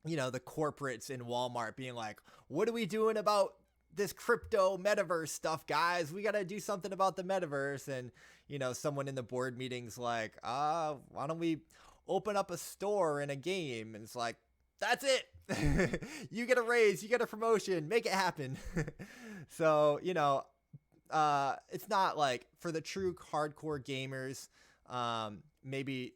Speaker 1: the corporates in Walmart being like, what are we doing about this crypto metaverse stuff, guys? We got to do something about the metaverse. And, someone in the board meeting's like, why don't we open up a store in a game? And it's like, that's it. You get a raise, you get a promotion, make it happen. So, it's not like for the true hardcore gamers, maybe,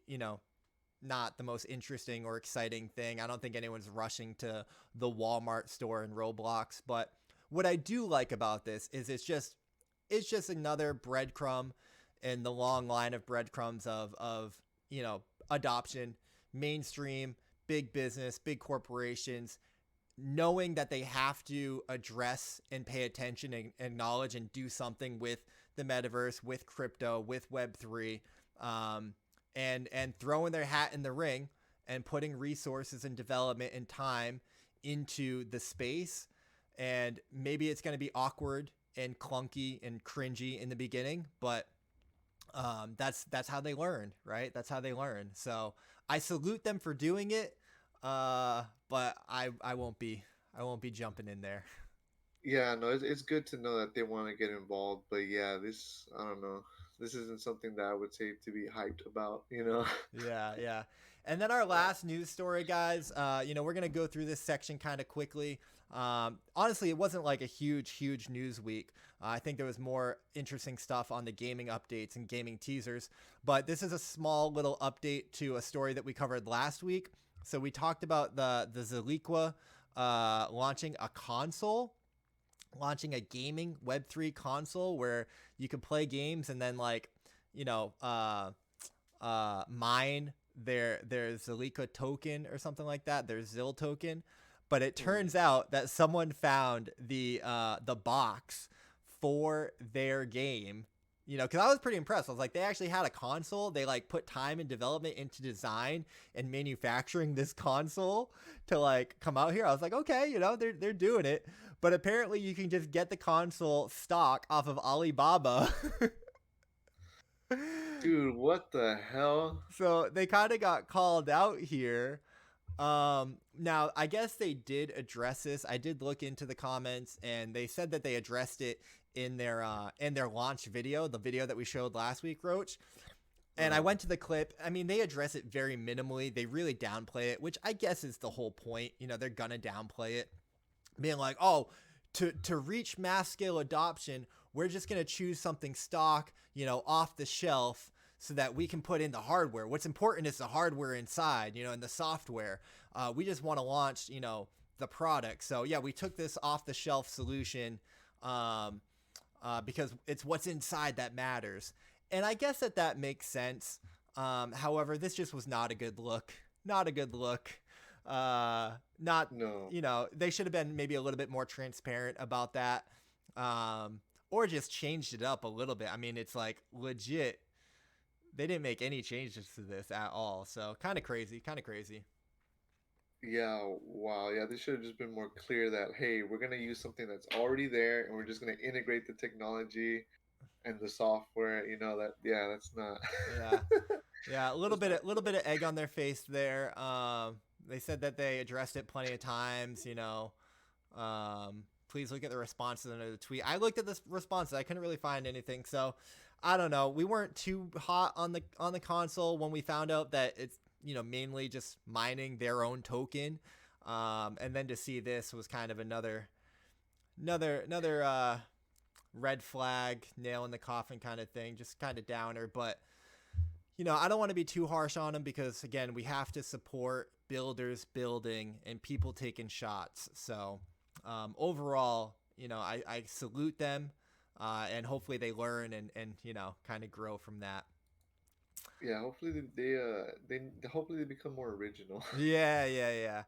Speaker 1: not the most interesting or exciting thing. I don't think anyone's rushing to the Walmart store in Roblox, but what I do like about this is it's just another breadcrumb in the long line of breadcrumbs of adoption, mainstream, big business, big corporations, knowing that they have to address and pay attention and acknowledge and do something with the metaverse, with crypto, with Web3, and throwing their hat in the ring and putting resources and development and time into the space. And maybe it's going to be awkward and clunky and cringy in the beginning, but that's how they learn, right? That's how they learn. So I salute them for doing it, but I won't be jumping in there.
Speaker 2: Yeah, no, it's good to know that they want to get involved, but yeah, I don't know. This isn't something that I would say to be hyped about.
Speaker 1: Yeah. And then our last news story, guys, we're going to go through this section kind of quickly. Honestly, it wasn't like a huge news week. I think there was more interesting stuff on the gaming updates and gaming teasers, but this is a small little update to a story that we covered last week. So we talked about the Zaliqua launching a gaming Web3 console where you can play games and then mine their Zaliqua token or something like that, their ZIL token. But it turns out that someone found the box for their game. Because I was pretty impressed. I was like, they actually had a console. They put time and development into design and manufacturing this console to come out here. I was like, okay, they're doing it. But apparently you can just get the console stock off of Alibaba.
Speaker 2: Dude, what the hell?
Speaker 1: So they kind of got called out here. Now I guess they did address this. I did look into the comments and they said that they addressed it in their launch video, the video that we showed last week, Roach. And I went to the clip. I mean, they address it very minimally. They really downplay it, which I guess is the whole point. They're gonna downplay it, being like, oh, to reach mass scale adoption, we're just gonna choose something stock, off the shelf, so that we can put in the hardware. What's important is the hardware inside, and the software. We just want to launch, the product. So yeah, we took this off the shelf solution, because it's what's inside that matters. And I guess that makes sense. However, this just was not a good look. Not a good look.
Speaker 2: No.
Speaker 1: They should have been maybe a little bit more transparent about that. Or just changed it up a little bit. I mean, it's legit. They didn't make any changes to this at all. So kind of crazy.
Speaker 2: Yeah, wow. Yeah, this should have just been more clear that, hey, we're going to use something that's already there and we're just going to integrate the technology and the software, that's not.
Speaker 1: Yeah, a little bit of egg on their face there. They said that they addressed it plenty of times, please look at the responses under the tweet. I looked at the responses. I couldn't really find anything. So I don't know. We weren't too hot on the console when we found out that it's, mainly just mining their own token. And then to see this was kind of another red flag, nail in the coffin kind of thing, just kind of downer. But, you know, I don't want to be too harsh on them because, again, we have to support builders building and people taking shots. So overall, you know, I salute them and hopefully they learn and you know, kind of grow from that.
Speaker 2: Yeah, hopefully they hopefully they become more original.
Speaker 1: Yeah.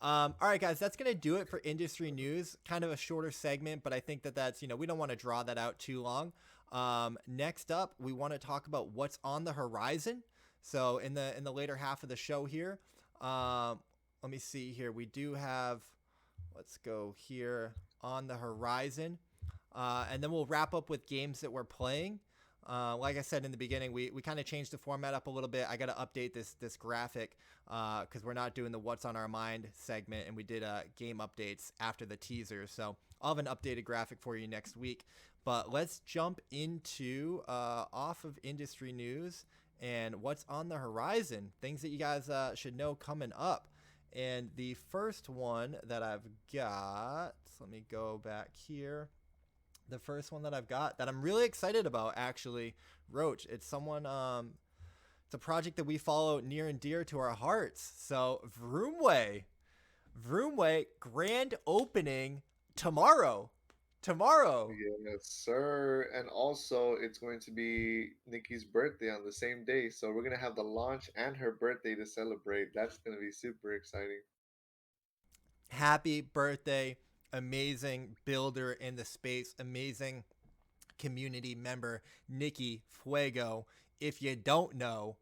Speaker 1: All right, guys, that's going to do it for industry news. Kind of a shorter segment, but I think that's, you know, we don't want to draw that out too long. Next up, we want to talk about what's on the horizon. So in the later half of the show here, let me see here. We do have, let's go here on the horizon. And then we'll wrap up with games that we're playing. Like I said in the beginning, we kind of changed the format up a little bit. I got to update this graphic because we're not doing the What's on Our Mind segment, and we did game updates after the teasers. So I'll have an updated graphic for you next week. But let's jump into off of industry news and what's on the horizon, things that you guys should know coming up. And the first one that I've got, let me go back here. The first one that I've got that I'm really excited about, actually, Roach. It's someone, it's a project that we follow near and dear to our hearts. So Vroomway grand opening tomorrow.
Speaker 2: Yes, sir. And also, it's going to be Nikki's birthday on the same day. So we're going to have the launch and her birthday to celebrate. That's going to be super exciting.
Speaker 1: Happy birthday. Amazing builder in the space. Amazing community member, Nikki Fuego. If you don't know,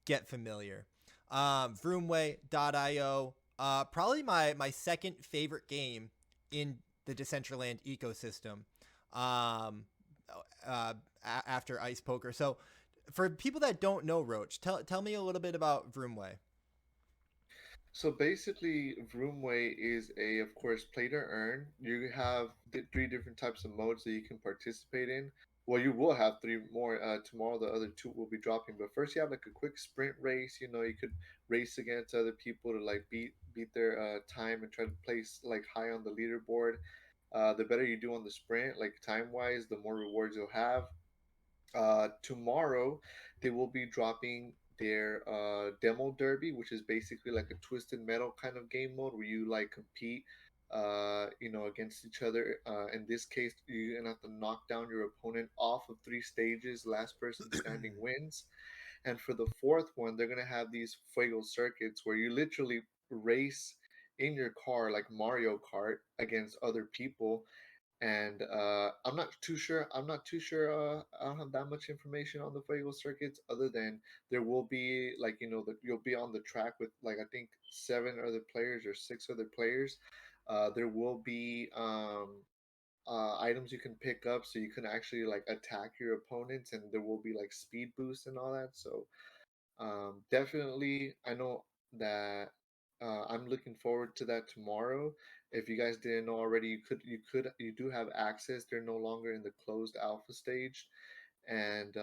Speaker 1: get familiar. Vroomway.io. Probably my second favorite game in the Decentraland ecosystem after Ice Poker. So for people that don't know, Roach, tell me a little bit about Vroomway.
Speaker 2: So basically, Vroomway is of course, play to earn. You have three different types of modes that you can participate in. Well, you will have three more tomorrow. The other two will be dropping. But first, you have like a quick sprint race. You know, you could race against other people to like beat their time and try to place like high on the leaderboard. The better you do on the sprint, like time wise, the more rewards you'll have. Tomorrow, they will be dropping their demo derby, which is basically like a twisted metal kind of game mode where you like compete, you know, against each other. In this case, you're gonna have to knock down your opponent off of 3 stages. Last person standing wins. And for the fourth one, they're gonna have these fuego circuits where you literally race in your car like Mario Kart against other people. And I'm not too sure. I don't have that much information on the fuego circuits, other than there will be like, you know, that you'll be on the track with like I think 7 other players or 6 other players. There will be items you can pick up, so you can actually like attack your opponents, and there will be like speed boosts and all that. So definitely, I know that I'm looking forward to that tomorrow. If you guys didn't know already, you do have access. They're no longer in the closed alpha stage. And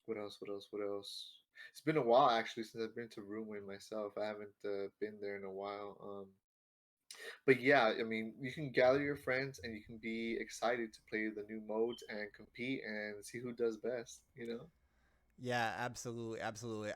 Speaker 2: what else? What else? What else? It's been a while actually since I've been to Roomway myself. I haven't been there in a while. But yeah, I mean, you can gather your friends and you can be excited to play the new modes and compete and see who does best. You know.
Speaker 1: Yeah, absolutely.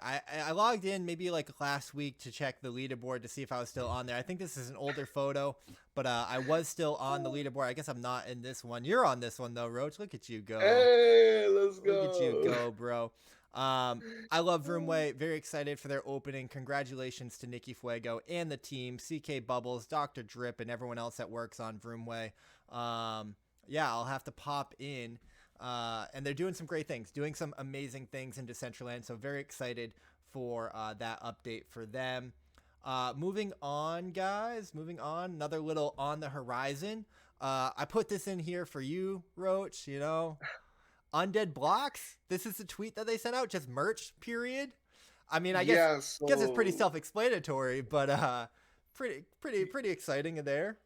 Speaker 1: I logged in maybe like last week to check the leaderboard to see if I was still on there. I think this is an older photo, but I was still on the leaderboard. I guess I'm not in this one. You're on this one though, Roach. Look at you go.
Speaker 2: Hey, let's go.
Speaker 1: Look at you go, bro. I love Vroomway. Very excited for their opening. Congratulations to Nikki Fuego and the team, CK Bubbles, Dr. Drip, and everyone else that works on Vroomway. Yeah, I'll have to pop in. And they're doing some great things, doing some amazing things in Decentraland. So very excited for that update for them. Moving on, guys. Moving on. Another little on the horizon. I put this in here for you, Roach. You know, Undead Blocks. This is the tweet that they sent out. Just merch. Period. I mean, I guess it's pretty self-explanatory, but pretty exciting in there.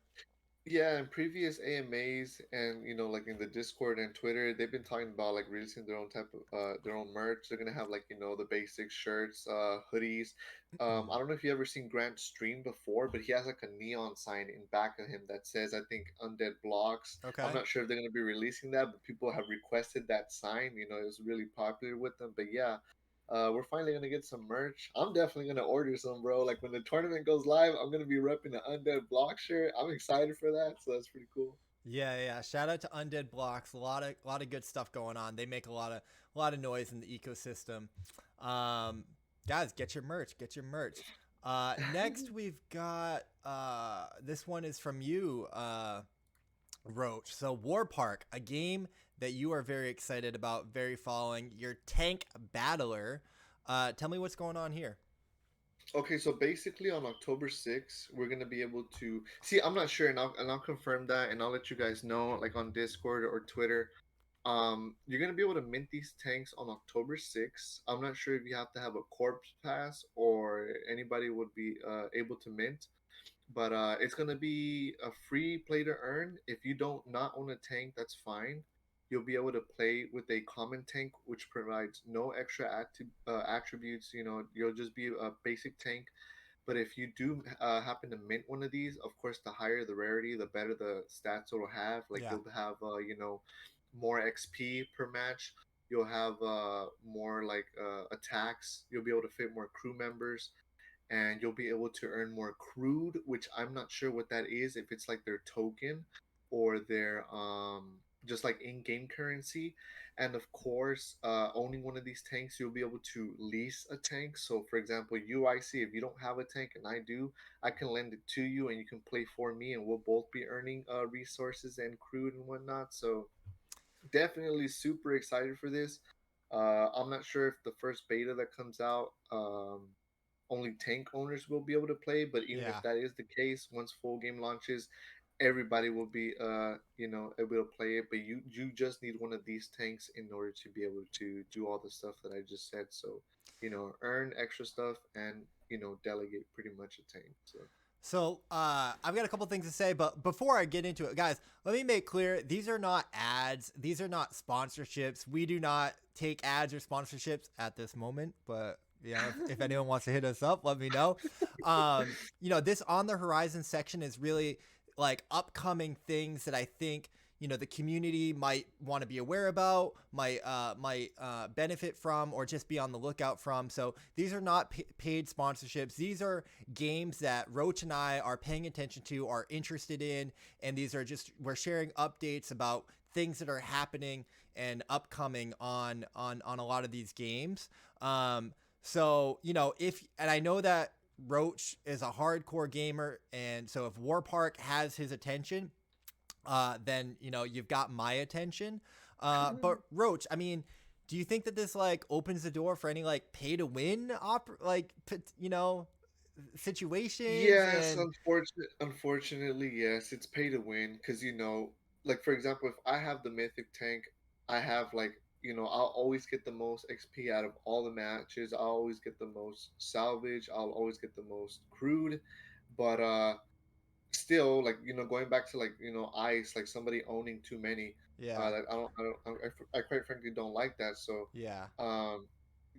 Speaker 2: Yeah, in previous AMAs and like in the Discord and Twitter, they've been talking about like releasing their own type of their own merch. They're gonna have like the basic shirts, hoodies. I don't know if you ever seen Grant stream before, but he has like a neon sign in back of him that says I think Undead Blocks. I'm
Speaker 1: Okay.
Speaker 2: not sure if they're gonna be releasing that, but people have requested that sign. It was really popular with them. But yeah, we're finally gonna get some merch. I'm definitely gonna order some, bro. Like when the tournament goes live, I'm gonna be repping the Undead Block shirt. I'm excited for that, so that's pretty cool.
Speaker 1: Yeah, yeah. Shout out to Undead Blocks. A lot of good stuff going on. They make a lot of noise in the ecosystem. Guys, get your merch. Get your merch. Next we've got this one is from you, Roach. So War Park, a game that you are very excited about, very following. Your tank battler. Tell me what's going on here.
Speaker 2: Okay, so basically on October 6th, we're gonna be able to see. I'm not sure, and I'll confirm that, and I'll let you guys know, like on Discord or Twitter. You're gonna be able to mint these tanks on October 6th. I'm not sure if you have to have a corpse pass or anybody would be able to mint, but it's gonna be a free play to earn. If you don't not own a tank, that's fine. You'll be able to play with a common tank, which provides no extra attributes. You'll just be a basic tank. But if you do happen to mint one of these, of course, the higher the rarity, the better the stats it'll have. Like
Speaker 1: Yeah.
Speaker 2: you'll have, more XP per match. You'll have more like attacks. You'll be able to fit more crew members, and you'll be able to earn more crude, which I'm not sure what that is. If it's like their token or their just like in-game currency. And of course, owning one of these tanks, you'll be able to lease a tank. So for example, Iceyyy, if you don't have a tank and I do, I can lend it to you and you can play for me, and we'll both be earning resources and crude and whatnot. So definitely super excited for this. I'm not sure if the first beta that comes out, only tank owners will be able to play, but even if
Speaker 1: Yeah.
Speaker 2: that is the case, once full game launches, everybody will be able to play it. But you just need one of these tanks in order to be able to do all the stuff that I just said. So earn extra stuff and delegate pretty much a tank.
Speaker 1: So I've got a couple things to say, but before I get into it, guys, let me make clear, these are not ads. These are not sponsorships. We do not take ads or sponsorships at this moment, but if anyone wants to hit us up, let me know. This on the horizon section is really like upcoming things that I think the community might want to be aware about, might benefit from, or just be on the lookout from. So these are not paid sponsorships. These are games that Roach and I are paying attention to, are interested in, and these are just, we're sharing updates about things that are happening and upcoming on a lot of these games. So and I know that Roach is a hardcore gamer, and so if War Park has his attention, then you've got my attention. But Roach, I mean, do you think that this like opens the door for any like pay to win situations?
Speaker 2: Yes, unfortunately, yes, it's pay to win because like for example, if I have the mythic tank, I have like I'll always get the most XP out of all the matches. I'll always get the most salvage. I'll always get the most crude, but still, like going back to like ice, like somebody owning too many,
Speaker 1: Yeah.
Speaker 2: like I quite frankly don't like that. So
Speaker 1: Yeah.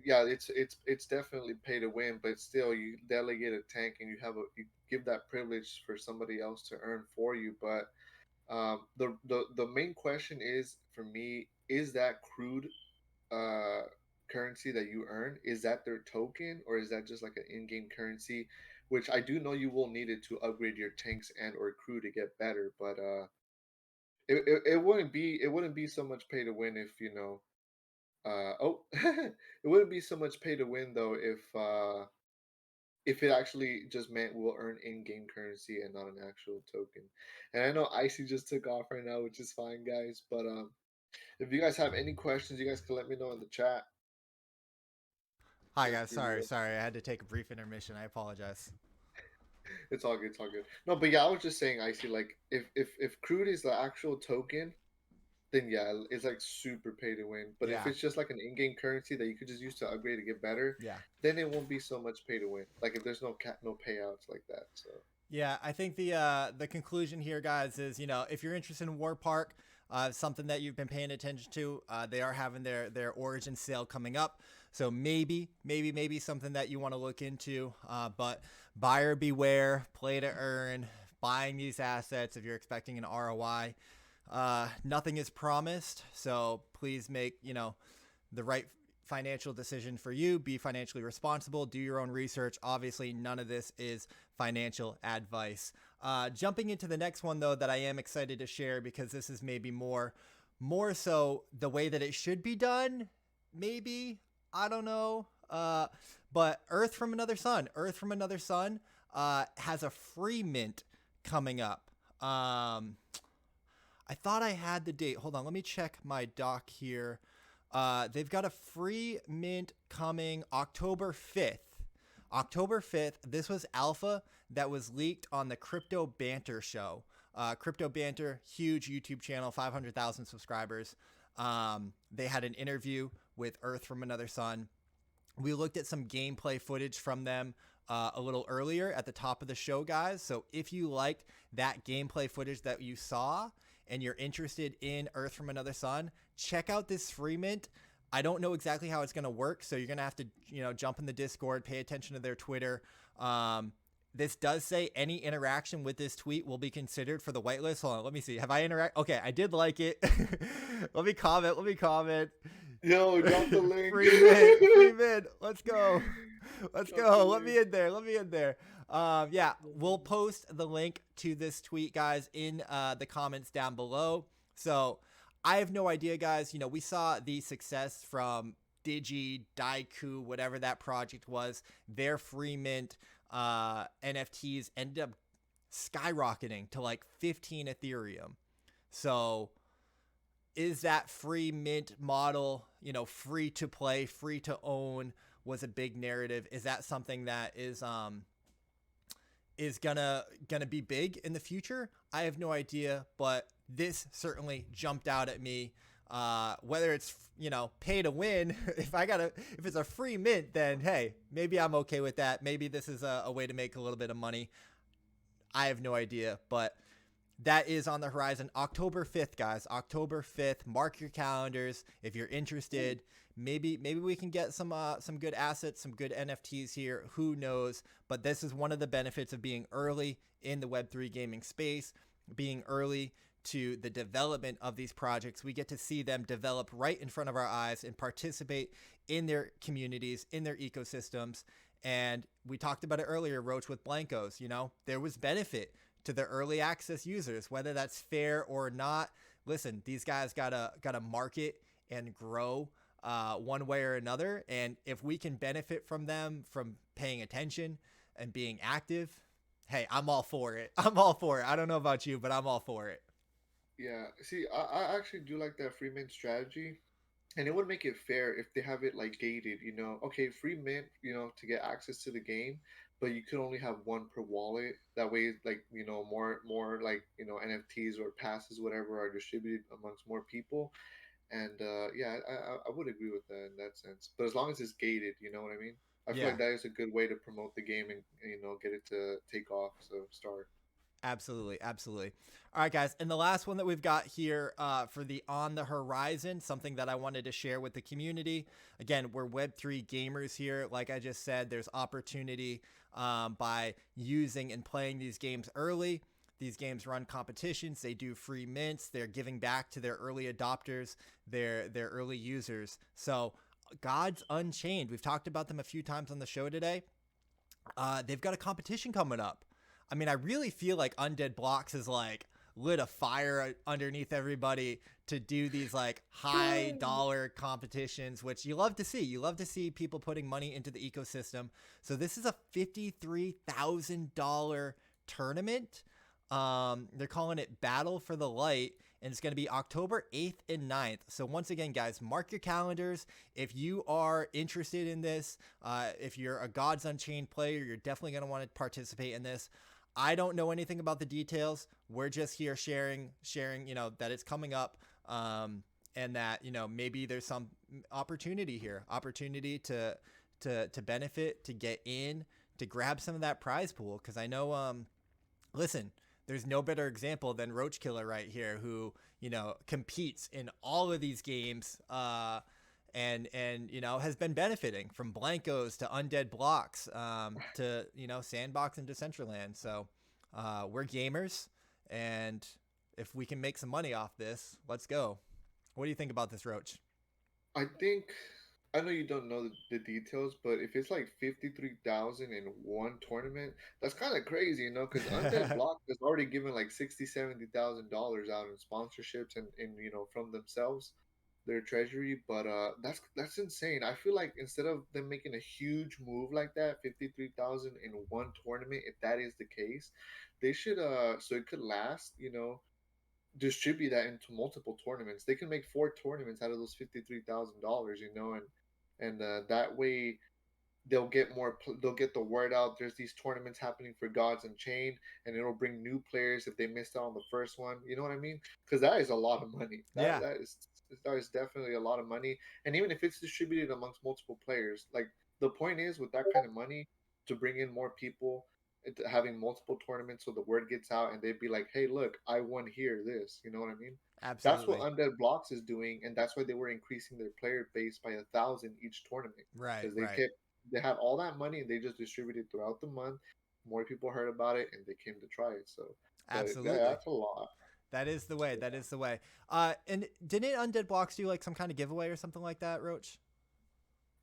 Speaker 2: yeah, it's definitely pay to win, but still you delegate a tank and you give that privilege for somebody else to earn for you. But the main question is for me, is that crude uh currency that you earn, is that their token, or is that just like an in-game currency, which I do know you will need it to upgrade your tanks and or crew to get better. But it wouldn't be so much pay to win if it wouldn't be so much pay to win though if it actually just meant we'll earn in-game currency and not an actual token. And I know Iceyyy just took off right now, which is fine, guys. But if you guys have any questions, you guys can let me know in the chat.
Speaker 1: Hi guys, sorry, I had to take a brief intermission. I apologize.
Speaker 2: It's all good. It's all good. No, but yeah, I was just saying, Iceyyy, like if crude is the actual token, then yeah, it's like super pay to win. But if
Speaker 1: Yeah.
Speaker 2: it's just like an in-game currency that you could just use to upgrade to get better,
Speaker 1: Yeah.
Speaker 2: then it won't be so much pay to win. Like if there's no payouts like that. So
Speaker 1: Yeah, I think the conclusion here, guys, is, you know, if you're interested in War Park, something that you've been paying attention to, they are having their origin sale coming up. So maybe something that you want to look into. But buyer beware, play to earn, buying these assets if you're expecting an ROI. Nothing is promised, so please make, you know, the right financial decision for you. Be financially responsible. Do your own research. Obviously, none of this is financial advice. Jumping into the next one, though, that I am excited to share, because this is maybe more so the way that it should be done. Maybe, I don't know. But Earth from Another Sun has a free mint coming up. I thought I had the date. Hold on, let me check my doc here. They've got a free mint coming October 5th. October 5th. This was alpha that was leaked on the Crypto Banter show. Crypto Banter, huge YouTube channel, 500,000 subscribers. They had an interview with Earth from Another Sun. We looked at some gameplay footage from them a little earlier at the top of the show, guys. So if you liked that gameplay footage that you saw and you're interested in Earth from Another Sun, check out this free mint. I don't know exactly how it's going to work, so you're going to have to, you know, jump in the Discord, pay attention to their Twitter. This does say any interaction with this tweet will be considered for the whitelist. Hold on, let me see. Have I interact? Okay, I did like it. Let me comment.
Speaker 2: Yo, drop the link.
Speaker 1: Free mint. Let's go. Let me in there. Yeah, we'll post the link to this tweet, guys, in the comments down below. So I have no idea, guys. You know, we saw the success from Daiku, whatever that project was. Their free mint NFTs ended up skyrocketing to like 15 Ethereum. So is that free mint model, you know, free to play, free to own, was a big narrative? Is that something that is gonna be big in the future? I have no idea, but this certainly jumped out at me. Whether it's, you know, pay to win, if it's a free mint, then hey, maybe I'm okay with that. Maybe this is a way to make a little bit of money. I have no idea, but that is on the horizon. October 5th, guys. October 5th. Mark your calendars if you're interested. Maybe we can get some good assets, some good NFTs here. Who knows? But this is one of the benefits of being early in the Web3 gaming space, being early to the development of these projects. We get to see them develop right in front of our eyes and participate in their communities, in their ecosystems. And we talked about it earlier, Roach, with Blankos. You know, there was benefit to the early access users, whether that's fair or not. Listen, these guys gotta market and grow one way or another. And if we can benefit from them, from paying attention and being active, hey, I'm all for it. I don't know about you, but I'm all for it.
Speaker 2: Yeah, see, I actually do like that free mint strategy, and it would make it fair if they have it like gated, you know. Okay, free mint, you know, to get access to the game, but you could only have one per wallet. That way, like, you know, more like, you know, NFTs or passes, whatever, are distributed amongst more people. And yeah, I would agree with that in that sense. But as long as it's gated, you know what I mean? I feel like that is a good way to promote the game and, you know, get it to take off, so start.
Speaker 1: Absolutely. All right, guys. And the last one that we've got here for the on the horizon, something that I wanted to share with the community. Again, we're Web3 gamers here. Like I just said, there's opportunity by using and playing these games early. These games run competitions. They do free mints. They're giving back to their early adopters, their early users. So Gods Unchained, we've talked about them a few times on the show today. They've got a competition coming up. I mean, I really feel like Undead Blocks has like lit a fire underneath everybody to do these like high dollar competitions, which you love to see. You love to see people putting money into the ecosystem. So this is a $53,000 tournament. They're calling it Battle for the Light, and it's going to be October 8th and 9th. So once again, guys, mark your calendars. If you are interested in this, if you're a Gods Unchained player, you're definitely going to want to participate in this. I don't know anything about the details. We're just here sharing, you know, that it's coming up, and that, you know, maybe there's some opportunity here, to benefit, to get in, to grab some of that prize pool. Cause I know, listen, there's no better example than Roachkilla right here, who, you know, competes in all of these games, and you know, has been benefiting from blankos to undead blocks, to, you know, sandbox and Decentraland. So we're gamers, and if we can make some money off this, let's go. What do you think about this, Roach?
Speaker 2: I think, I know you don't know the details, but if it's like 53,000 in one tournament, that's kind of crazy, you know, because Undead Block has already given like $60,000-$70,000 out in sponsorships and you know, from themselves, their treasury. But that's insane. I feel like instead of them making a huge move like that, 53,000 in one tournament, if that is the case, they should so it could last, you know, distribute that into multiple tournaments. They can make 4 tournaments out of those $53,000, you know, and that way they'll get more. They'll get the word out. There's these tournaments happening for Gods Unchained, and it'll bring new players if they missed out on the first one. You know what I mean? Because that is a lot of money.
Speaker 1: Yeah.
Speaker 2: That is definitely a lot of money. And even if it's distributed amongst multiple players, like the point is with that kind of money to bring in more people, having multiple tournaments so the word gets out and they'd be like, hey, look, I won here, this, you know what I mean? That's what
Speaker 1: Absolutely.
Speaker 2: Undead Blocks is doing, and that's why they were increasing their player base by 1,000 each tournament.
Speaker 1: Right,
Speaker 2: Because
Speaker 1: right.
Speaker 2: they had all that money and they just distributed throughout the month. More people heard about it and they came to try it. So, but
Speaker 1: Absolutely.
Speaker 2: that's a lot.
Speaker 1: That is the way. That is the way. And didn't Undead Blocks do like some kind of giveaway or something like that, Roach?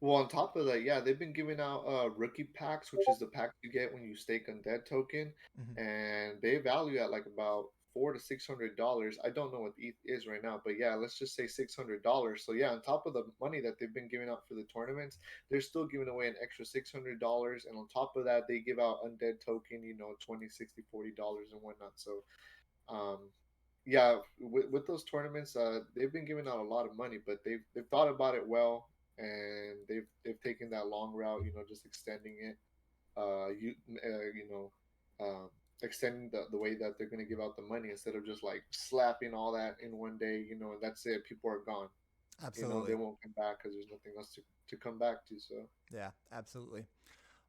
Speaker 2: Well, on top of that, yeah, they've been giving out rookie packs, which is the pack you get when you stake Undead token, and they value at like about $400 to $600. I don't know what ETH is right now, but yeah, let's just say $600. So yeah, on top of the money that they've been giving out for the tournaments, they're still giving away an extra $600, and on top of that, they give out Undead token, you know, 20, 60, $40 and whatnot. So, um, yeah, with those tournaments, they've been giving out a lot of money, but they've thought about it well, and they've taken that long route, you know, just extending it, you know, extending the way that they're going to give out the money instead of just like slapping all that in one day, you know, and that's it. People are gone.
Speaker 1: Absolutely.
Speaker 2: You know, they won't come back because there's nothing else to come back to. So
Speaker 1: yeah, absolutely.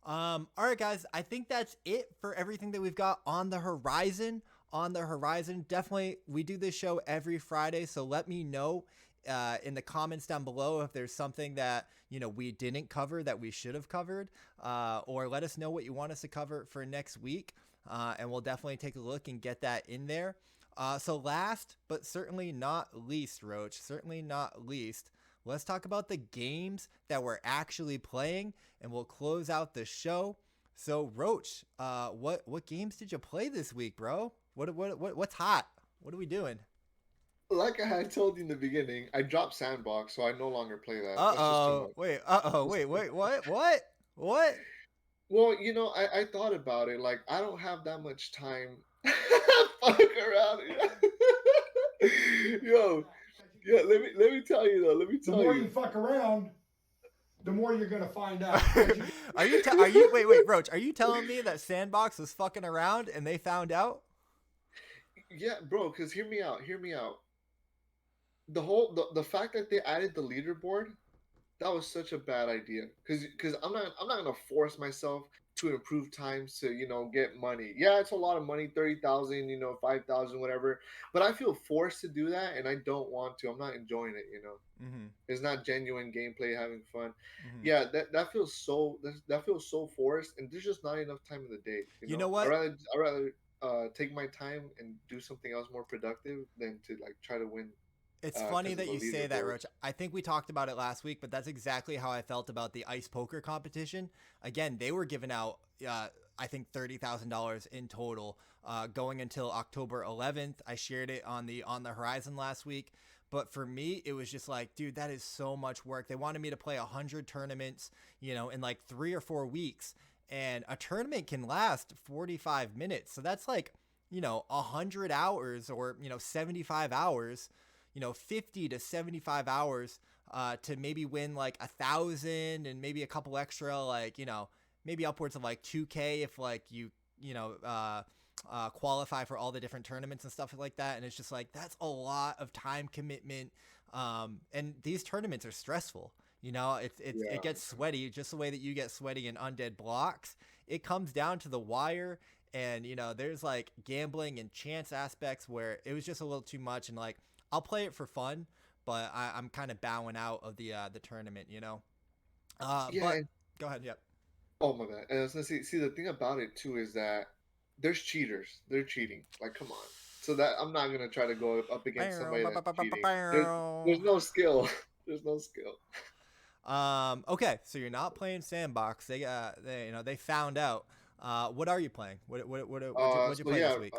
Speaker 1: All right, guys, I think that's it for everything that we've got on the horizon. Definitely, we do this show every Friday, so let me know in the comments down below if there's something that, you know, we didn't cover that we should have covered, or let us know what you want us to cover for next week, and we'll definitely take a look and get that in there. So last but certainly not least, Roach, let's talk about the games that we're actually playing, and we'll close out the show. So Roach, what games did you play this week, bro? What's hot? What are we doing?
Speaker 2: like I had told you in the beginning, I dropped Sandbox, so I no longer play that.
Speaker 1: Wait, what?
Speaker 2: Well, you know, I thought about it. Like, I don't have that much time. Fuck around. Yo, yeah. Let me tell you though.
Speaker 17: The more you fuck around, the more you're gonna find out.
Speaker 1: Are you wait, Roach? Are you telling me that Sandbox was fucking around and they found out?
Speaker 2: Yeah, bro. Because hear me out. The fact that they added the leaderboard, that was such a bad idea. Because I'm not gonna force myself to improve times to, you know, get money. Yeah, it's a lot of money, 30,000, you know, 5,000, whatever. But I feel forced to do that, and I don't want to. I'm not enjoying it, you know. It's not genuine gameplay, having fun. Yeah, that feels so forced, and there's just not enough time in the day.
Speaker 1: You know what?
Speaker 2: I rather take my time and do something else more productive than to like try to win.
Speaker 1: It's funny that you say that, Roach. I think we talked about it last week, but that's exactly how I felt about the ice poker competition. Again, they were giving out, I think, $30,000 in total, going until October 11th. I shared it on the Horizon last week. But for me, it was just like, dude, that is so much work. They wanted me to play 100 tournaments, you know, in like 3 or 4 weeks. And a tournament can last 45 minutes. So that's like, you know, 100 hours or, you know, 75 hours. 50 to 75 hours to maybe win like 1,000 and maybe a couple extra, like, you know, maybe upwards of like 2K if like you qualify for all the different tournaments and stuff like that. And it's just like, that's a lot of time commitment. And these tournaments are stressful. You know, it gets sweaty just the way that you get sweaty in Undead Blocks. It comes down to the wire. and there's like gambling and chance aspects where it was just a little too much, and like I'll play it for fun, but I'm kind of bowing out of the tournament.
Speaker 2: Yeah.
Speaker 1: But go ahead. Yep.
Speaker 2: Oh my bad. And I was gonna see the thing about it too is that there's cheaters. They're cheating. Like, come on. So that I'm not gonna try to go up against somebody that's cheating. There's no skill. There's no skill.
Speaker 1: Okay, so you're not playing sandbox. They found out. What are you playing? What'd you
Speaker 2: So
Speaker 1: play
Speaker 2: yeah,
Speaker 1: this week?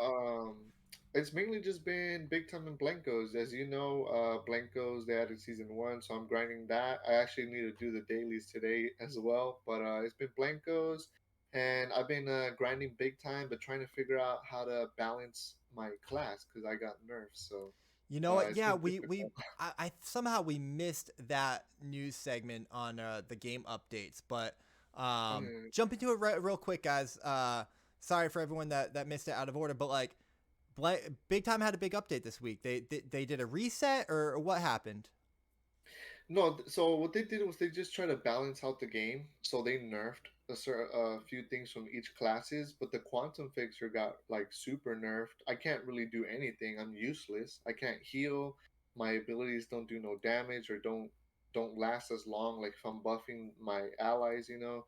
Speaker 2: it's mainly just been Big Time and Blancos. As you know, Blancos, they added season 1, so I'm grinding that. I actually need to do the dailies today as well, but it's been Blancos, and I've been grinding Big Time, but trying to figure out how to balance my class because I got nerfed. So
Speaker 1: You know what?
Speaker 2: it's
Speaker 1: Yeah,
Speaker 2: been
Speaker 1: we
Speaker 2: difficult.
Speaker 1: I somehow we missed that news segment on the game updates, but
Speaker 2: Mm.
Speaker 1: jump into it real quick, guys. Sorry for everyone that missed it out of order, but like, Big Time had a big update this week. They did a reset, or what happened?
Speaker 2: No, so what they did was they just tried to balance out the game. So they nerfed a few things from each classes, but the quantum fixer got like super nerfed. I can't really do anything. I'm useless. I can't heal. My abilities don't do no damage or don't last as long. Like if I'm buffing my allies, there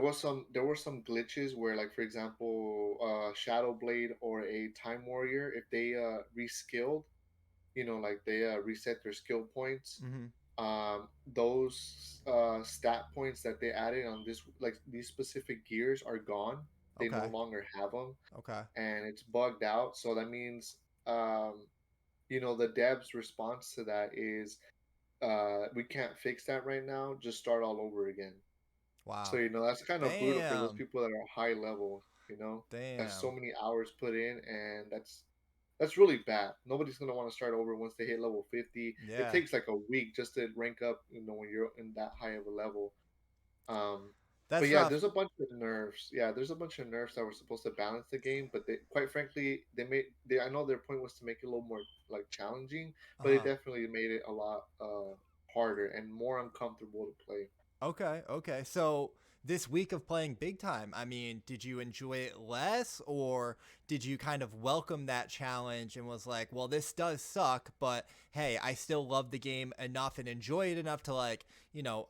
Speaker 2: were some glitches where, like, for example, Shadow Blade or a Time Warrior, if they reskilled, like they reset their skill points.
Speaker 1: Mm-hmm.
Speaker 2: Those stat points that they added on this, like these specific gears, are gone. They no
Speaker 1: Okay.
Speaker 2: longer have them,
Speaker 1: Okay.
Speaker 2: and it's bugged out. So that means, the devs' response to that is, we can't fix that right now. Just start all over again. So
Speaker 1: Wow.
Speaker 2: that's kind of brutal for those
Speaker 1: Damn.
Speaker 2: people that are high level. That's so
Speaker 1: Damn.
Speaker 2: many hours put in, and that's really bad. Nobody's gonna want to start over once they hit level 50. It
Speaker 1: Yeah.
Speaker 2: takes like a week just to rank up, when you're in that high of a level. But
Speaker 1: That's
Speaker 2: yeah,
Speaker 1: rough.
Speaker 2: there's a bunch of nerfs. Yeah, there's a bunch of nerfs that were supposed to balance the game, but they, quite frankly, I know their point was to make it a little more like challenging, but it
Speaker 1: Uh-huh.
Speaker 2: definitely made it a lot harder and more uncomfortable to play.
Speaker 1: Okay. So this week of playing Big Time, I mean, did you enjoy it less, or did you kind of welcome that challenge and was like, well, this does suck, but hey, I still love the game enough and enjoy it enough to, like,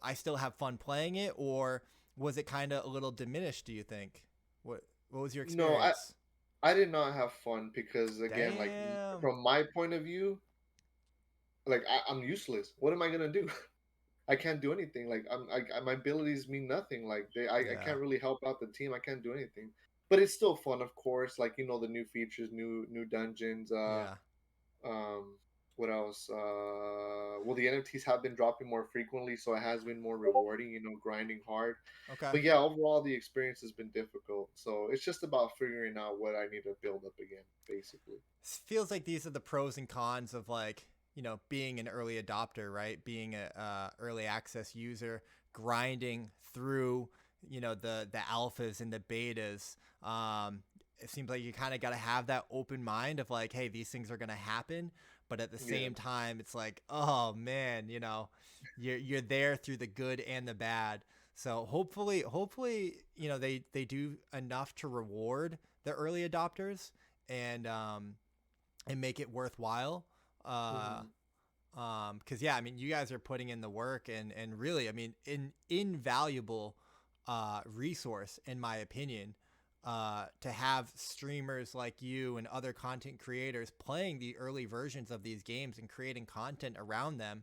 Speaker 1: I still have fun playing it? Or was it kind of a little diminished, do you think? What was your
Speaker 2: No,
Speaker 1: experience?
Speaker 2: I did not have fun because, again, like,
Speaker 1: Damn.
Speaker 2: from my point of view, like, I'm useless. What am I gonna do? I can't do anything. Like, my abilities mean nothing. Like, I
Speaker 1: Yeah.
Speaker 2: can't really help out the team. I can't do anything. But it's still fun, of course. Like, the new features, new dungeons.
Speaker 1: Yeah.
Speaker 2: Um, what else? Well, the NFTs have been dropping more frequently, so it has been more rewarding. Grinding hard.
Speaker 1: Okay.
Speaker 2: But yeah, overall the experience has been difficult. So it's just about figuring out what I need to build up again, basically.
Speaker 1: Feels like these are the pros and cons of, like, being an early adopter, right? Being a early access user, grinding through, the alphas and the betas. It seems like you kind of got to have that open mind of like, hey, these things are going to happen. But at the
Speaker 2: Yeah.
Speaker 1: same time, it's like, oh man, you're there through the good and the bad. So hopefully, they do enough to reward the early adopters and make it worthwhile. Because yeah, I mean, you guys are putting in the work, and really, I mean, an invaluable resource, in my opinion, to have streamers like you and other content creators playing the early versions of these games and creating content around them,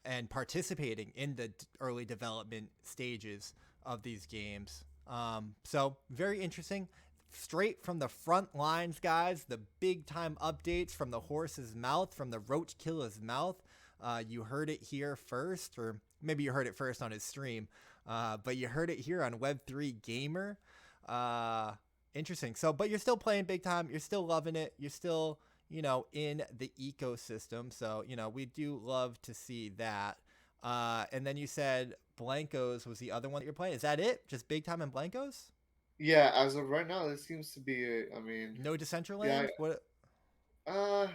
Speaker 1: and participating in the early development stages of these games. So very interesting. Straight from the front lines, guys, the big time updates from the horse's mouth, from the Roachkilla's mouth. You heard it here first, or maybe you heard it first on his stream, but you heard it here on Web3 Gamer. Interesting. So, but you're still playing Big Time. You're still loving it. You're still, in the ecosystem. So, we do love to see that. And then you said Blancos was the other one that you're playing. Is that it? Just Big Time and Blancos?
Speaker 2: Yeah, as of right now, this seems to be it. I mean,
Speaker 1: No Decentraland?
Speaker 2: yeah,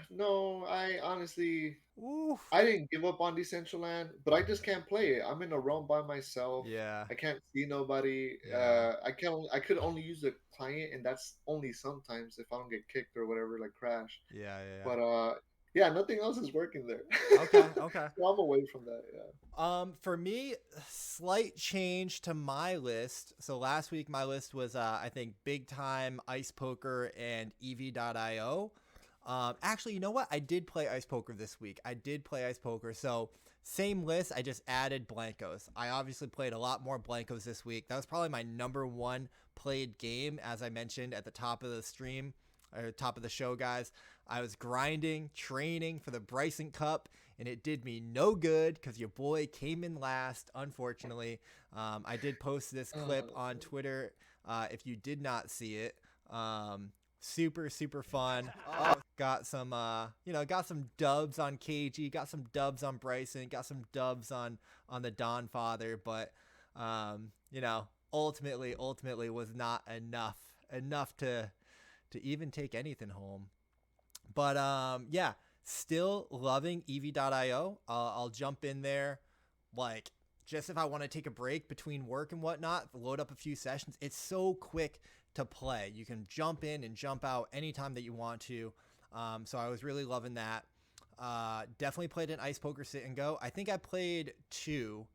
Speaker 2: No, I honestly,
Speaker 1: Oof.
Speaker 2: I didn't give up on Decentraland, but I just can't play it. I'm in a realm by myself.
Speaker 1: Yeah.
Speaker 2: I can't see nobody.
Speaker 1: Yeah.
Speaker 2: I could only use the client, and that's only sometimes if I don't get kicked or whatever, like crash.
Speaker 1: Yeah. Yeah.
Speaker 2: But yeah, nothing else is working there.
Speaker 1: Okay. Okay.
Speaker 2: So I'm away from that. Yeah.
Speaker 1: For me, slight change to my list. So last week my list was I think Big Time, Ice Poker, and EV.io. Actually, you know what? I did play Ice Poker this week. I did play Ice Poker. So same list. I just added Blancos. I obviously played a lot more Blancos this week. That was probably my #1 played game, as I mentioned at the top of the stream or top of the show, guys. I was grinding, training for the Bryson Cup, and it did me no good because your boy came in last, unfortunately. I did post this clip on Twitter if you did not see it. Super, super fun. Got some, got some dubs on KG, got some dubs on Bryson, got some dubs on the Don Father, but, ultimately was not enough to even take anything home. But yeah, still loving EV.io. I'll jump in there, like, just if I want to take a break between work and whatnot, load up a few sessions. It's so quick to play. You can jump in and jump out anytime that you want to. So I was really loving that. Definitely played an Ice Poker Sit and Go. I think I played 2.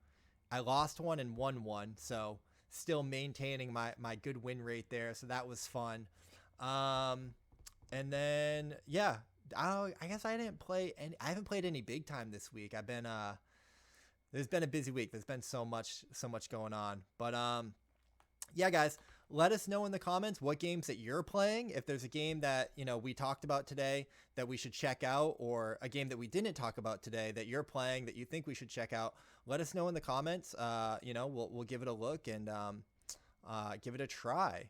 Speaker 1: I lost 1 and won 1. So still maintaining my good win rate there. So that was fun. And then, yeah, I guess I haven't played any big time this week. There's been a busy week. There's been so much going on. But, yeah, guys, let us know in the comments what games that you're playing. If there's a game that, we talked about today that we should check out, or a game that we didn't talk about today that you're playing that you think we should check out, let us know in the comments. We'll give it a look and, give it a try.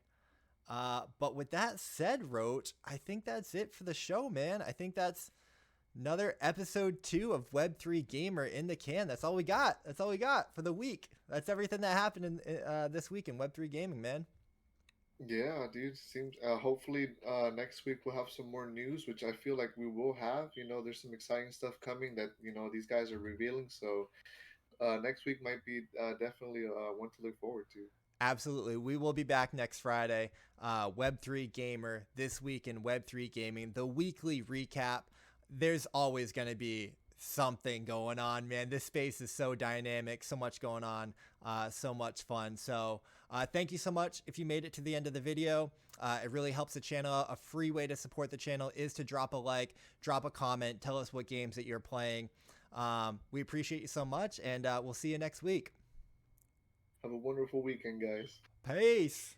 Speaker 1: But with that said, Roach, I think that's it for the show, man. I think that's another episode 2 of Web3 Gamer in the can. That's all we got. That's all we got for the week. That's everything that happened in this week in Web3 Gaming, man.
Speaker 2: Yeah, dude. Seems hopefully next week we'll have some more news, which I feel like we will have. There's some exciting stuff coming that these guys are revealing. So next week might be definitely one to look forward to.
Speaker 1: Absolutely. We will be back next Friday. Web3 Gamer, this week in Web3 Gaming, the weekly recap. There's always going to be something going on, man. This space is so dynamic, so much going on, so much fun. So thank you so much if you made it to the end of the video. It really helps the channel out. A free way to support the channel is to drop a like, drop a comment, tell us what games that you're playing. We appreciate you so much, and we'll see you next week.
Speaker 2: Have a wonderful weekend, guys.
Speaker 1: Peace.